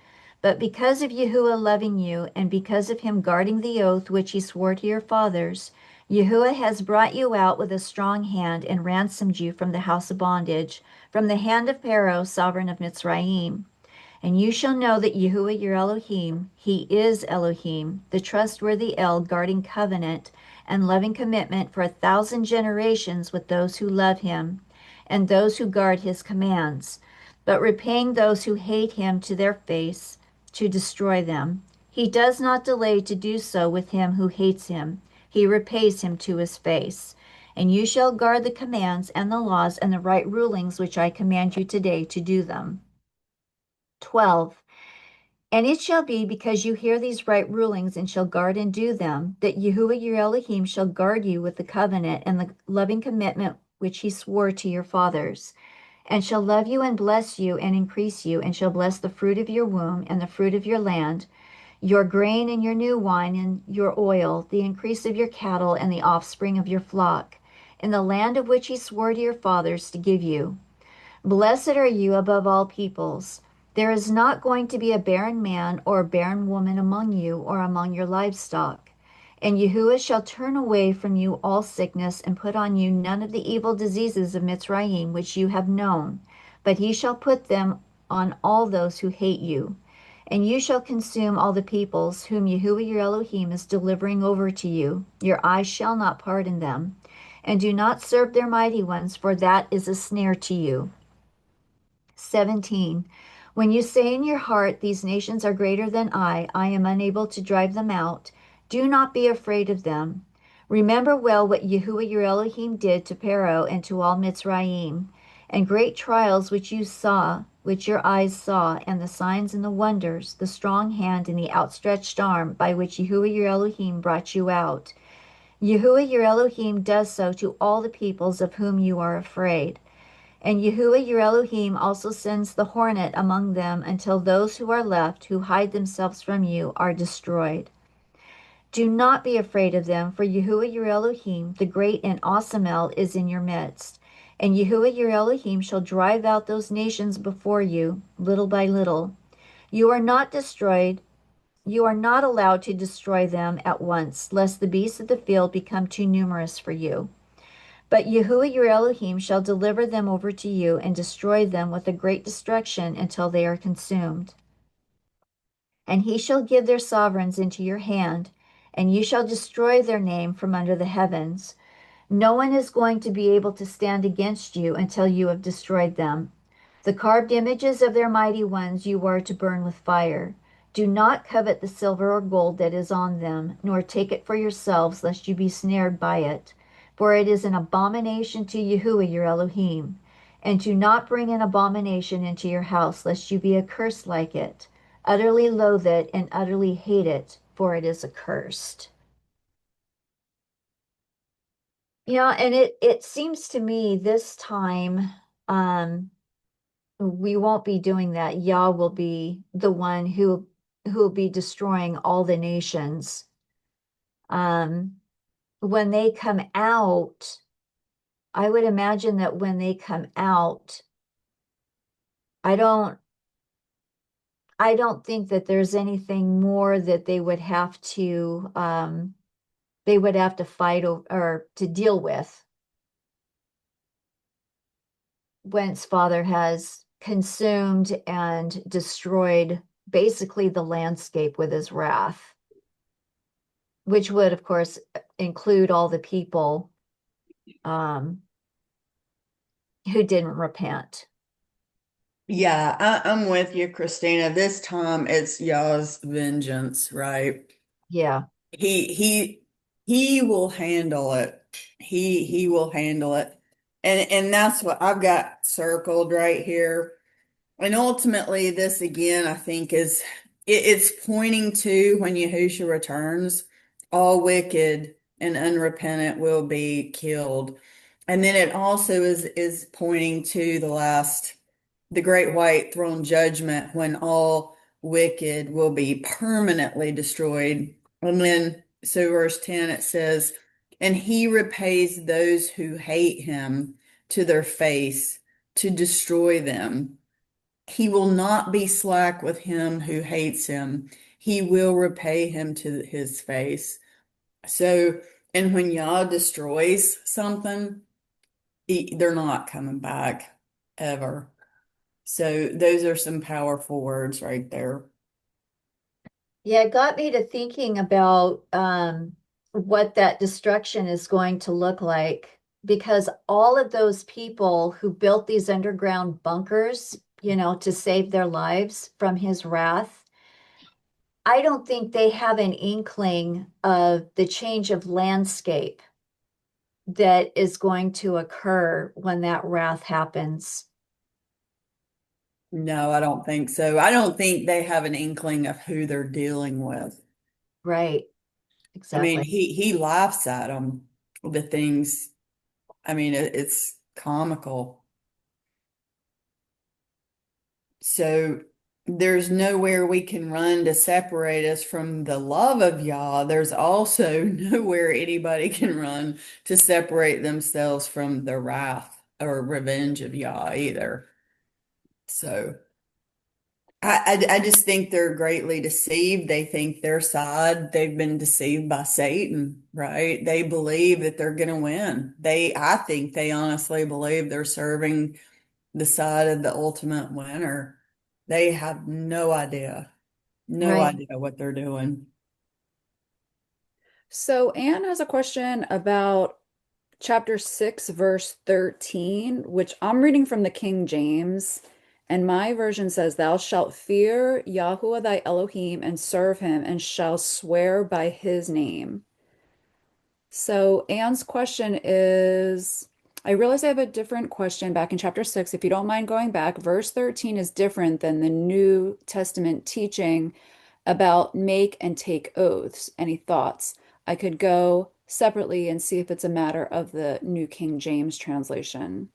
But because of Yahuwah loving you, and because of him guarding the oath which he swore to your fathers, Yahuwah has brought you out with a strong hand and ransomed you from the house of bondage, from the hand of Pharaoh, sovereign of Mitzrayim. And you shall know that Yahuwah your Elohim, he is Elohim, the trustworthy El, guarding covenant and loving commitment for 1,000 generations with those who love him and those who guard his commands, but repaying those who hate him to their face to destroy them. He does not delay to do so with him who hates him. He repays him to his face. And you shall guard the commands and the laws and the right rulings which I command you today to do them. 12. And it shall be because you hear these right rulings and shall guard and do them, that Yahuwah your Elohim shall guard you with the covenant and the loving commitment which he swore to your fathers, and shall love you and bless you and increase you, and shall bless the fruit of your womb and the fruit of your land, your grain and your new wine and your oil, the increase of your cattle and the offspring of your flock, in the land of which he swore to your fathers to give you. Blessed are you above all peoples. There is not going to be a barren man or a barren woman among you or among your livestock. And Yahuwah shall turn away from you all sickness and put on you none of the evil diseases of Mitzrayim which you have known, but he shall put them on all those who hate you. And you shall consume all the peoples whom Yahuwah your Elohim is delivering over to you. Your eyes shall not pardon them. And do not serve their mighty ones, for that is a snare to you. 17. When you say in your heart, these nations are greater than I am unable to drive them out, do not be afraid of them. Remember well what Yahuwah your Elohim did to Pharaoh and to all Mitzrayim, and great trials which you saw, which your eyes saw, and the signs and the wonders, the strong hand and the outstretched arm by which Yahuwah your Elohim brought you out. Yahuwah your Elohim does so to all the peoples of whom you are afraid. And Yahuwah your Elohim also sends the hornet among them until those who are left, who hide themselves from you, are destroyed. Do not be afraid of them, for Yahuwah your Elohim, the great and awesome El, is in your midst. And Yahuwah your Elohim shall drive out those nations before you, little by little. You are not destroyed. You are not allowed to destroy them at once, lest the beasts of the field become too numerous for you. But Yahuwah your Elohim shall deliver them over to you and destroy them with a great destruction until they are consumed. And he shall give their sovereigns into your hand, and you shall destroy their name from under the heavens. No one is going to be able to stand against you until you have destroyed them. The carved images of their mighty ones you are to burn with fire. Do not covet the silver or gold that is on them, nor take it for yourselves, lest you be snared by it. For it is an abomination to Yahuwah your Elohim. And do not bring an abomination into your house, lest you be accursed like it. Utterly loathe it and utterly hate it, for it is accursed. And it seems to me this time we won't be doing that. Yah will be the one who will be destroying all the nations. Um when they come out, I would imagine that when they come out, I don't I don't think that there's anything more that they would have to fight or to deal with once Father has consumed and destroyed basically the landscape with his wrath, which would, of course, include all the people um, who didn't repent. Yeah, I'm with you, Christina. This time it's Yah's vengeance, right? Yeah, He he he will handle it. He will handle it. And that's what I've got circled right here. And ultimately, this again, I think it's pointing to when Yahushua returns, all wicked and unrepentant will be killed. And then it also is pointing to the great white throne judgment when all wicked will be permanently destroyed. And then, so verse 10, it says, and he repays those who hate him to their face to destroy them. He will not be slack with him who hates him. He will repay him to his face. So, and when Yah destroys something, they're not coming back ever. So, those are some powerful words right there. yeah, it got me to thinking about what that destruction is going to look like because all of those people who built these underground bunkers, to save their lives from his wrath, I don't think they have an inkling of the change of landscape that is going to occur when that wrath happens. No, I don't think so. I don't think they have an inkling of who they're dealing with. Right, I mean, exactly. he laughs at them, the things. I mean, it's comical. So there's nowhere we can run to separate us from the love of Yah. There's also nowhere anybody can run to separate themselves from the wrath or revenge of Yah either. So I just think they're greatly deceived. They think their side, they've been deceived by Satan, right? They believe that they're going to win. I think they honestly believe they're serving the side of the ultimate winner. They have no Right. idea what they're doing. So Anne has a question about chapter 6, verse 13, which I'm reading from the King James. And my version says, thou shalt fear Yahuwah thy Elohim and serve him and shall swear by his name. So Anne's question is, I realize I have a different question back in chapter 6. If you don't mind going back, verse 13 is different than the New Testament teaching about make and take oaths. Any thoughts? I could go separately and see if it's a matter of the New King James translation.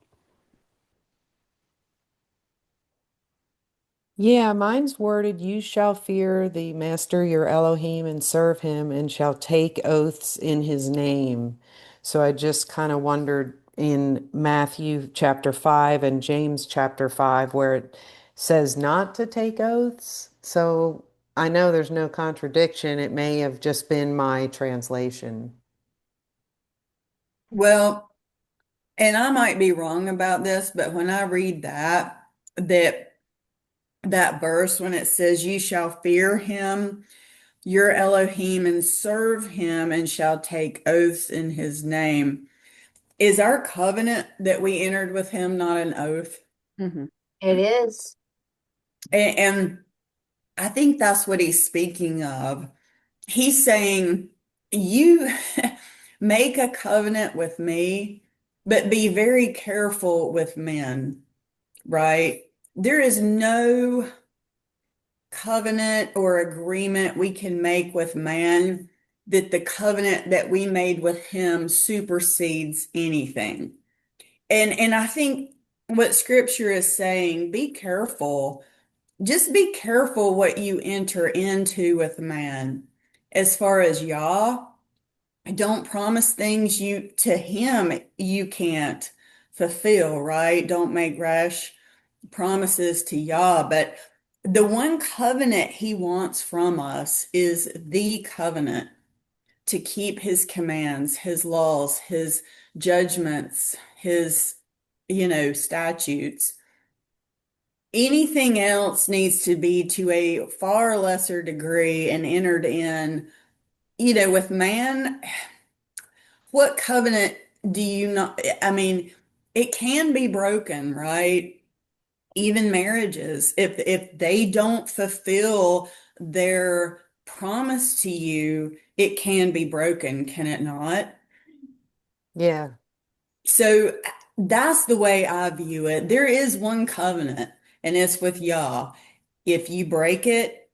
Yeah, mine's worded, you shall fear the master your Elohim and serve him and shall take oaths in his name. So I just kind of wondered in Matthew chapter 5 and James chapter 5 where it says not to take oaths. So I know there's no contradiction. It may have just been my translation. Well, and I might be wrong about this, but when I read that verse when it says you shall fear him, your Elohim, and serve him and shall take oaths in his name. Is our covenant that we entered with him not an oath? Mhm. It is. And I think that's what he's speaking of. He's saying, you make a covenant with me, but be very careful with men, right? There is no covenant or agreement we can make with man that the covenant that we made with him supersedes anything. And I think what scripture is saying, be careful. Just be careful what you enter into with man. As far as Yah, Don't promise things you to him you can't fulfill, right? Don't make rash promises to Yah. But the one covenant he wants from us is the covenant to keep his commands, his laws, his judgments, his, statutes. Anything else needs to be to a far lesser degree and entered in, with man. What covenant do you not? I mean, it can be broken, right? Even marriages, if they don't fulfill their promise to you, it can be broken, can it not? Yeah. So that's the way I view it. There is one covenant, and it's with Yah. If you break it,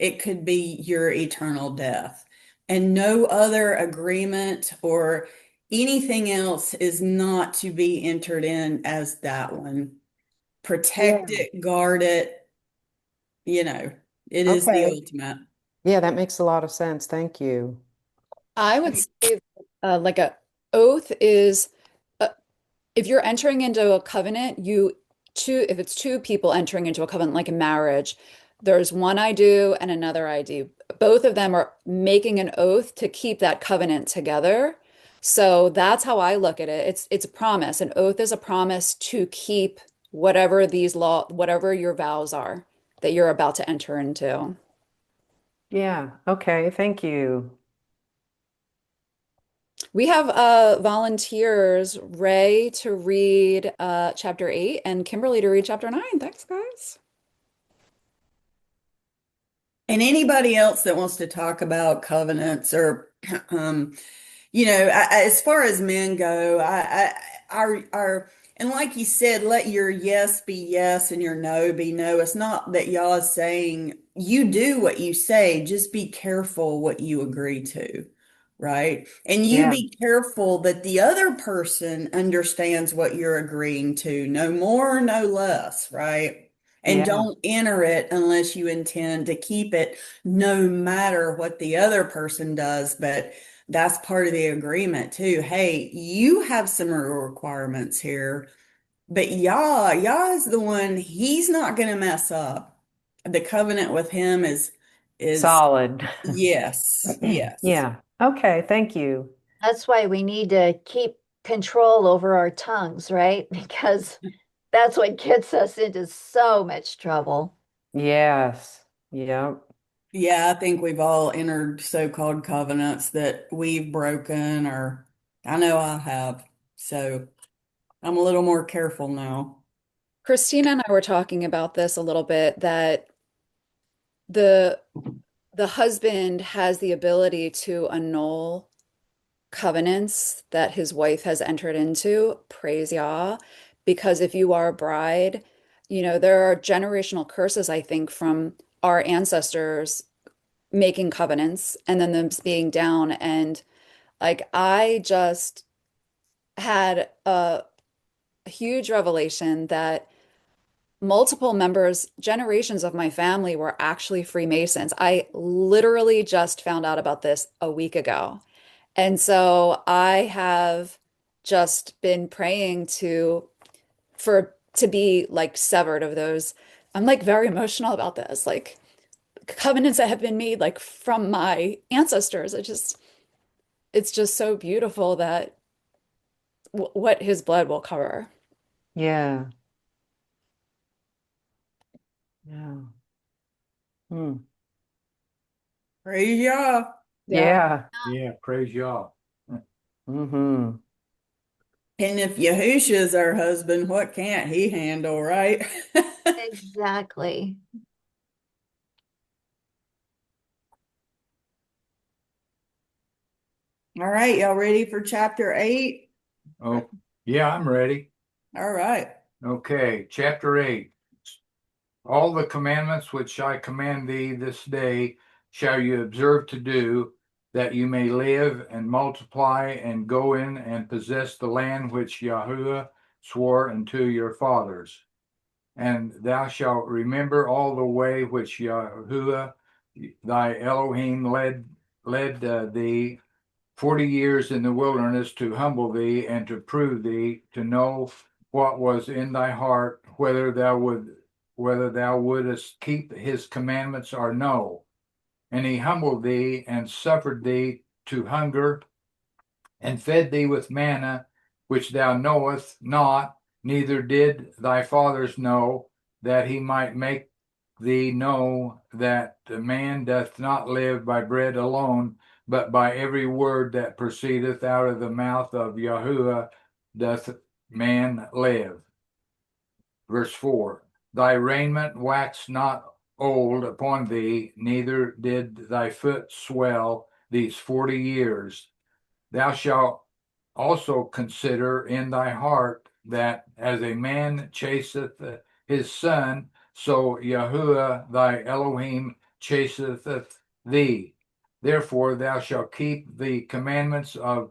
it could be your eternal death. And no other agreement or anything else is not to be entered in as that one. Protect Yeah. it, guard it, you know, it is the Okay. ultimate. Yeah, that makes a lot of sense. Thank you. I would say like a oath is uh, if you're entering into a covenant, if it's two people entering into a covenant like a marriage, there's one I do and another I do. Both of them are making an oath to keep that covenant together. So that's how I look at it. It's a promise. An oath is a promise to keep whatever your vows are that you're about to enter into. Yeah. Okay. Thank you. We have volunteers, Ray to read chapter 8 and Kimberly to read chapter 9. Thanks, guys. And anybody else that wants to talk about covenants or, um, as far as men go, and like you said, let your yes be yes and your no be no. It's not that y'all is saying you do what you say, just be careful what you agree to, right? And you Yeah. be careful that the other person understands what you're agreeing to, no more, no less, right? And Yeah. don't enter it unless you intend to keep it, no matter what the other person does. But that's part of the agreement too. Hey, you have some requirements here, but Yah is the one, he's not going to mess up. The covenant with him is Solid. yes, yes. Yeah. Okay. Thank you. That's why we need to keep control over our tongues, right? Because that's what gets us into so much trouble. Yes. Yep. Yeah, I think we've all entered so-called covenants that we've broken, or I know I have. So I'm a little more careful now. Christina and I were talking about this a little bit that the the husband has the ability to annul covenants that his wife has entered into, praise Yah, because if you are a bride, there are generational curses, I think, from our ancestors making covenants and then them being down. And like, I just had a huge revelation that multiple members, generations of my family were actually Freemasons. I literally just found out about this a week ago. And so I have just been praying to be like severed of those. I'm like very emotional about this, like covenants that have been made like from my ancestors. It's just so beautiful that what his blood will cover. Yeah. Yeah. Hmm. Praise Yah. Yeah. Yeah. Yeah, praise y'all. Mm-hmm. And if Yahusha's our husband, what can't he handle, right? Exactly. All right, y'all ready for chapter 8? Oh, yeah, I'm ready. All right. Okay, chapter 8. All the commandments which I command thee this day shall you observe to do, that you may live and multiply and go in and possess the land which Yahuwah swore unto your fathers. And thou shalt remember all the way which Yahuwah thy Elohim led thee 40 years in the wilderness to humble thee and to prove thee, to know what was in thy heart, whether thou wouldest keep his commandments or no. And he humbled thee and suffered thee to hunger and fed thee with manna, which thou knowest not, neither did thy fathers know, that he might make thee know that a man doth not live by bread alone, but by every word that proceedeth out of the mouth of Yahuwah doth man live. Verse 4. Thy raiment waxed not old upon thee, neither did thy foot swell these 40 years. Thou shalt also consider in thy heart that as a man chaseth his son, so Yahuwah thy Elohim chaseth thee. Therefore thou shalt keep the commandments of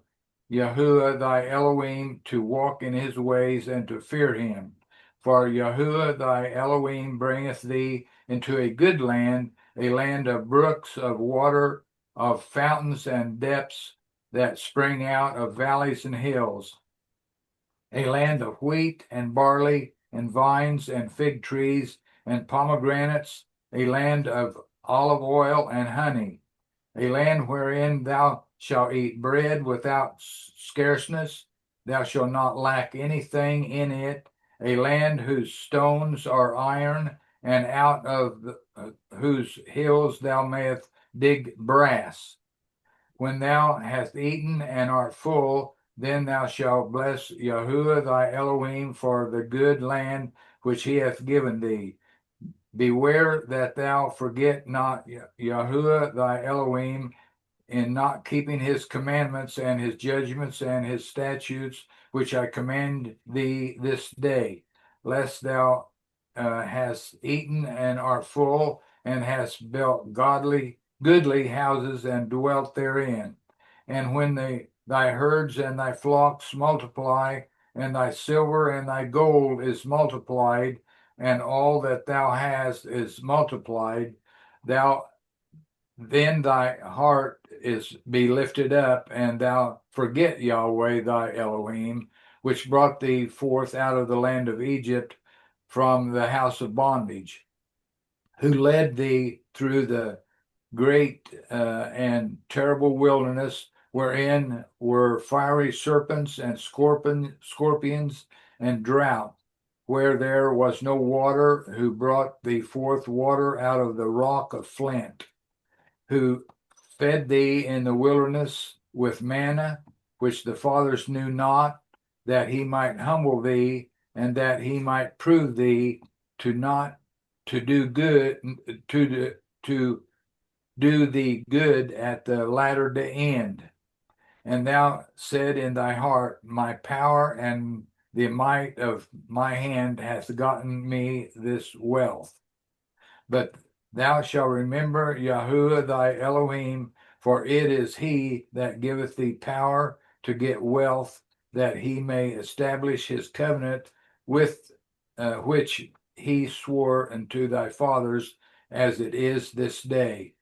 Yahuwah thy Elohim, to walk in his ways and to fear him. For Yahuwah thy Elohim bringeth thee into a good land, a land of brooks, of water, of fountains and depths that spring out of valleys and hills, a land of wheat and barley and vines and fig trees and pomegranates, a land of olive oil and honey, a land wherein thou shalt eat bread without scarceness, thou shalt not lack anything in it, a land whose stones are iron, and out of whose hills thou mayest dig brass. When thou hast eaten and art full, then thou shalt bless Yahuwah thy Elohim for the good land which he hath given thee. Beware that thou forget not Yahuwah thy Elohim in not keeping his commandments and his judgments and his statutes, which I command thee this day, lest thou hast eaten and art full, and hast built goodly houses and dwelt therein. And when thy herds and thy flocks multiply, and thy silver and thy gold is multiplied, and all that thou hast is multiplied, thou then thy heart is be lifted up, and thou forget Yahweh thy Elohim, which brought thee forth out of the land of Egypt from the house of bondage, who led thee through the great and terrible wilderness, wherein were fiery serpents and scorpions and drought, where there was no water, who brought thee forth water out of the rock of flint, who fed thee in the wilderness with manna, which the fathers knew not, that he might humble thee, and that he might prove thee to not to do good, to do thee good at the latter end. And thou said in thy heart, my power and the might of my hand hath gotten me this wealth. But thou shalt remember Yahuwah thy Elohim, for it is he that giveth thee power to get wealth, that he may establish his covenant with which he swore unto thy fathers, as it is this day.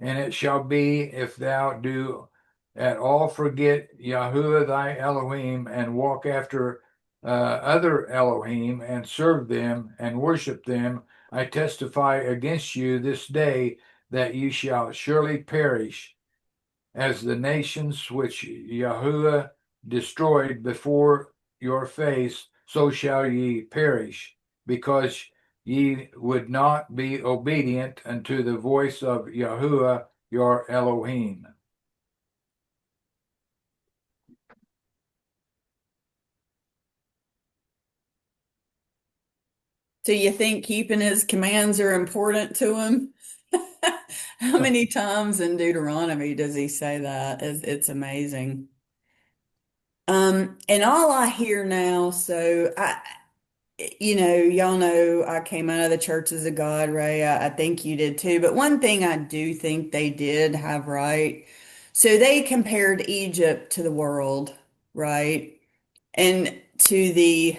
And it shall be, if thou do at all forget Yahuwah thy Elohim, and walk after other Elohim, and serve them and worship them, I testify against you this day that you shall surely perish, as the nations which Yahuwah destroyed before your face, so shall ye perish, because ye would not be obedient unto the voice of Yahuwah your Elohim. Do you think keeping his commands are important to him? How many times in Deuteronomy does he say that? It's amazing. And all I hear now, y'all know I came out of the churches of God, right? I think you did too. But one thing I do think they did have right. So they compared Egypt to the world, right? And to the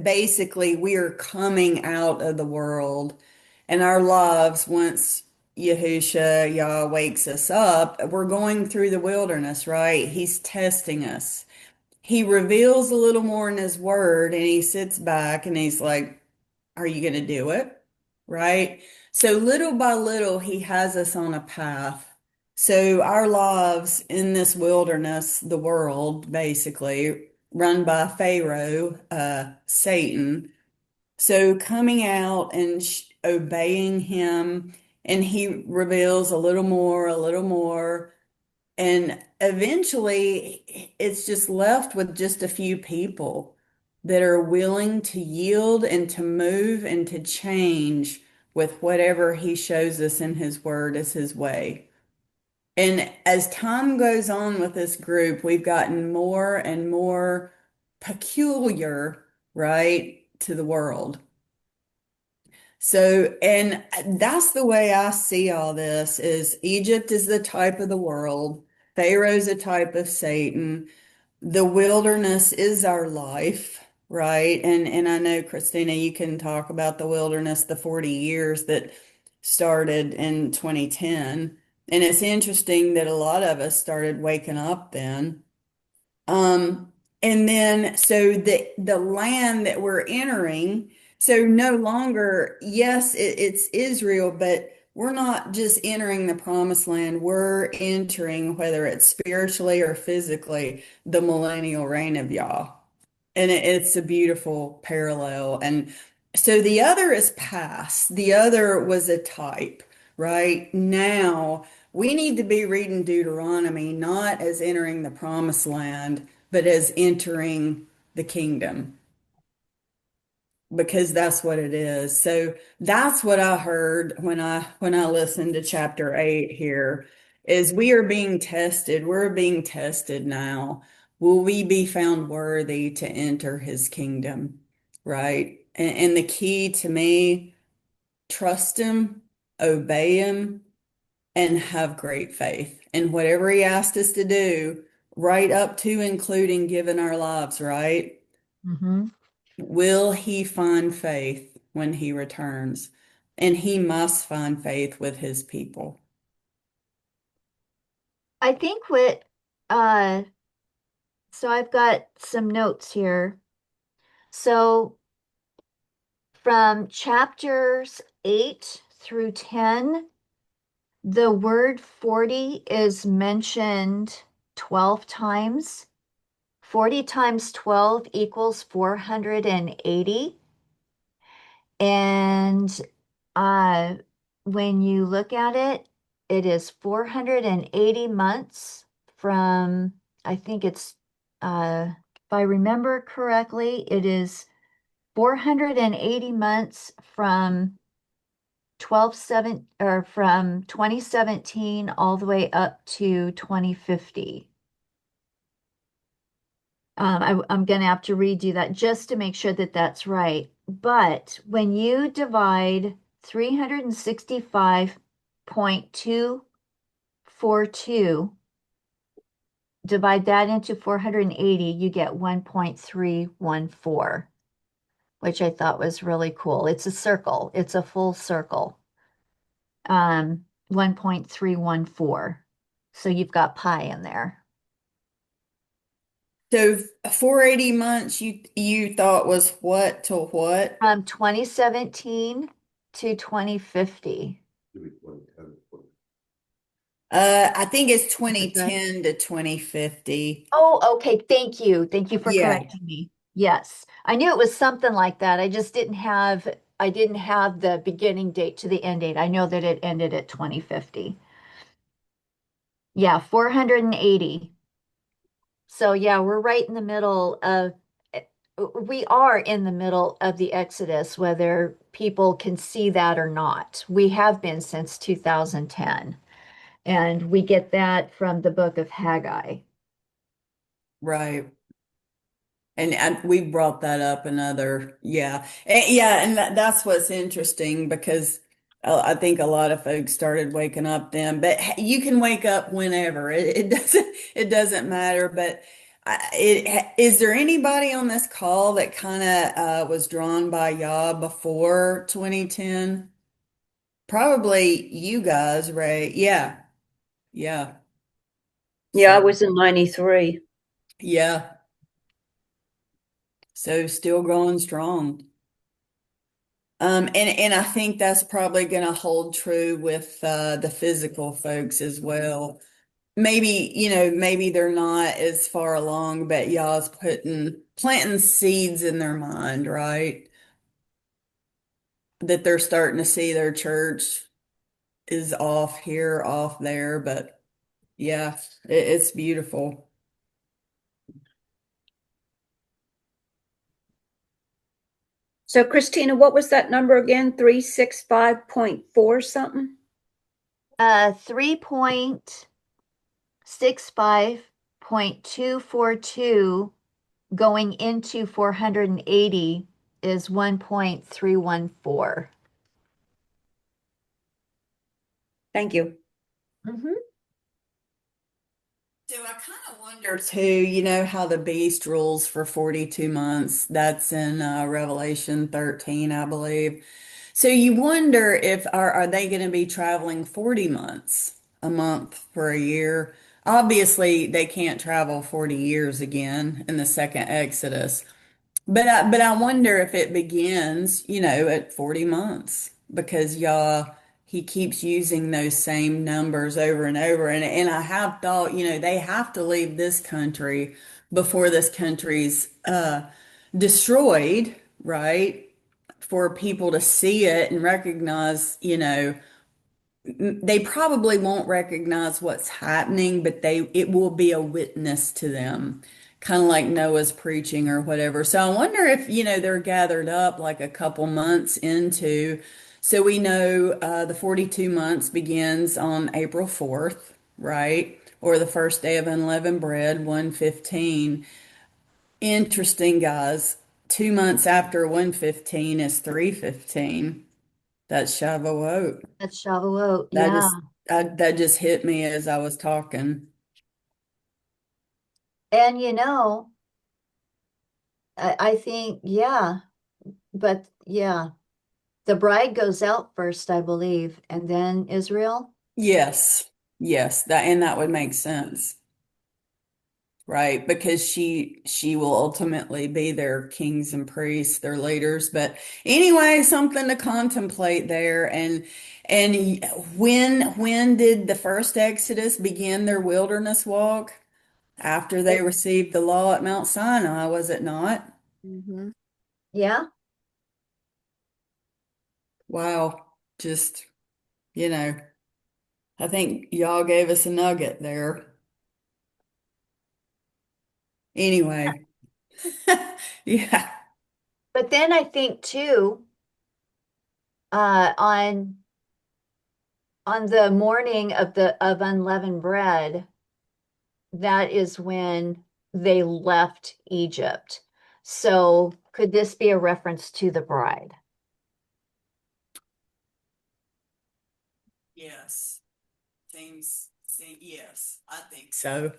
basically we are coming out of the world, and our lives once Yahusha, Yah wakes us up, we're going through the wilderness, right? He's testing us. He reveals a little more in his word and he sits back and he's like, are you going to do it? Right? So little by little, he has us on a path. So our lives in this wilderness, the world, basically, run by Pharaoh, Satan. So coming out and obeying him, and he reveals a little more. And eventually, it's just left with just a few people that are willing to yield and to move and to change with whatever he shows us in his word as his way. And as time goes on with this group, we've gotten more and more peculiar, right, to the world. So, and that's the way I see all this is Egypt is the type of the world. Pharaoh's a type of Satan. The wilderness is our life, right? And I know Christina, you can talk about the wilderness, the 40 years that started in 2010. And it's interesting that a lot of us started waking up then. Um, and then so the land that we're entering, so no longer, yes, it's Israel, but we're not just entering the promised land, we're entering, whether it's spiritually or physically, the millennial reign of Yah. And it's a beautiful parallel. And so the other is past. The other was a type, right? Now we need to be reading Deuteronomy not as entering the promised land, but as entering the kingdom, because that's what it is. So that's what I heard when I listened to chapter 8 here is we are being tested. We're being tested now. Will we be found worthy to enter his kingdom? Right? And the key to me, trust him, obey him, and have great faith. And whatever he asked us to do, right up to including giving our lives, right? Mm-hmm. Will he find faith when he returns? And he must find faith with his people. I think what, uh, so I've got some notes here. So from chapters 8 through 10, the word 40 is mentioned 12 times. 40 times 12 equals 480. And when you look at it, it is 480 months from, I think it's, if I remember correctly, it is 480 months from 2017 all the way up to 2050. I'm going to have to redo that just to make sure that that's right. But when you divide 365.242, divide that into 480, you get 1.314, which I thought was really cool. It's a circle. It's a full circle. 1.314. So you've got pi in there. So 480 months you thought was what to what? From 2017 to 2050. I think it's Is that right? 2010 to 2050. Oh, okay. Thank you. Thank you for Yeah, correcting me. Yes. I knew it was something like that. I didn't have the beginning date to the end date. I know that it ended at 2050. Yeah, 480. So yeah, we're right in the middle of we are in the middle of the Exodus, whether people can see that or not. We have been since 2010. And we get that from the book of Haggai. right. And we brought that up another, yeah. Yeah, and that's what's interesting because I think a lot of folks started waking up then, but you can wake up whenever. It doesn't matter. But is there anybody on this call that kind of was drawn by Yah before 2010? Probably you guys, right? Yeah. Yeah. Yeah, I So, was in 93. yeah. So still going strong. And I think that's probably going to hold true with the physical folks as well. Maybe, maybe they're not as far along, but y'all's planting seeds in their mind, right? That they're starting to see their church is off here, off there, but yeah, it's beautiful. So Christina, what was that number again? 365.4 something? 3.65.242 going into 480 is 1.314. Thank you. Mm-hmm. So I kind of wonder too, how the beast rules for 42 months. That's in Revelation 13, I believe. So you wonder if are they going to be traveling 40 months, a month for a year? Obviously, they can't travel 40 years again in the second Exodus. But I wonder if it begins, at 40 months because Yah he keeps using those same numbers over and over. And I have thought, they have to leave this country before this country's destroyed, right? For people to see it and recognize, they probably won't recognize what's happening, but it will be a witness to them, kind of like Noah's preaching or whatever. So I wonder if, they're gathered up like a couple months into. So we know the 42 months begins on April 4th, right? Or the first day of unleavened bread, 115. Interesting, guys. 2 months after 115 is 315. That's Shavuot. That's Shavuot. That Yeah. just that just hit me as I was talking. And I think, yeah, but yeah, the bride goes out first, I believe, and then Israel. Yes. Yes, that would make sense, right? Because she will ultimately be their kings and priests, their leaders. But anyway, something to contemplate there. And when did the first Exodus begin their wilderness walk? After they received the law at Mount Sinai, was it not? Hmm. Yeah. Wow. Just, you know. I think y'all gave us a nugget there. Anyway, yeah, But then I think too, on the morning of unleavened bread, that is when they left Egypt. So could this be a reference to the bride? yes, yes, I think so.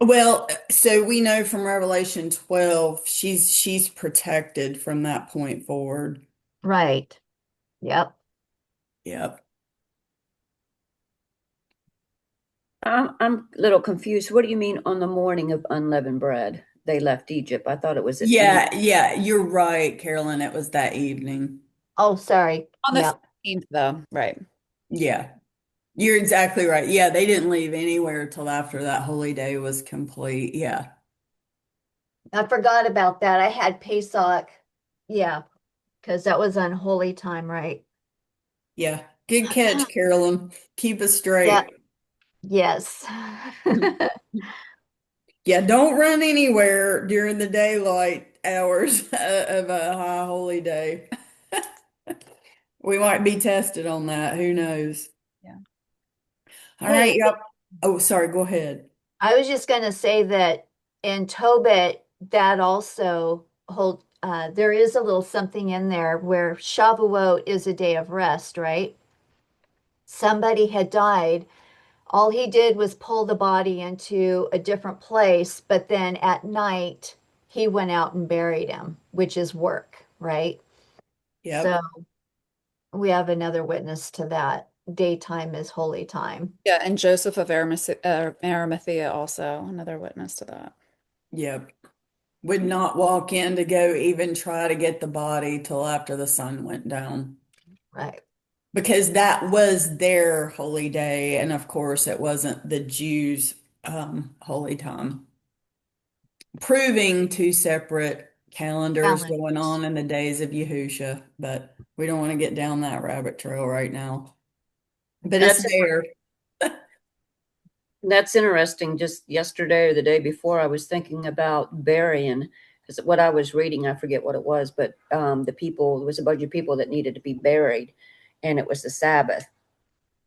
Well, so we know from Revelation 12, she's protected from that point forward. Right. Yep. Yep. I'm a little confused. What do you mean on the morning of unleavened bread? They left Egypt. I thought it was at eve. Yeah, you're right, Carolyn. It was that evening. Oh, sorry. On the Yep. 15th, though, right? Yeah, you're exactly right. Yeah, they didn't leave anywhere till after that holy day was complete. Yeah. I forgot about that. I had Pesach. Yeah, because that was unholy time, right? Yeah. Good catch, Carolyn. Keep us Yeah. straight. Yes. Yeah, don't run anywhere during the daylight hours of a high holy day. We might be tested on that. Who knows? Yeah. All right. Hey, Yep. Oh, sorry. Go ahead. I was just going to say that in Tobit, that also there is a little something in there where Shavuot is a day of rest, right? Somebody had died. All he did was pull the body into a different place, but then at night he went out and buried him, which is work, right? So Yep. we have another witness to that. Daytime is holy time. Yeah, and Joseph of Arimathea also another witness to that. Yep. Would not walk in to go even try to get the body till after the sun went down. Right. Because that was their holy day. And of course, it wasn't the Jews' holy time. Proving two separate calendars going Calendars. on in the days of Yahusha. But we don't want to get down that rabbit trail right now. But it's That's there. that's interesting. Just yesterday or the day before, I was thinking about burying, because what I was reading, I forget what it was, but the people, there was a bunch of people that needed to be buried, and it was the Sabbath.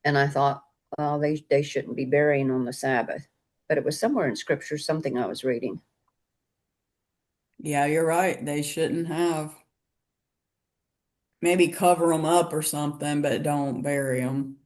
And I thought, well, they shouldn't be burying on the Sabbath. But it was somewhere in scripture, something I was reading. Yeah, you're right. They shouldn't have. Maybe cover them up or something, but don't bury them.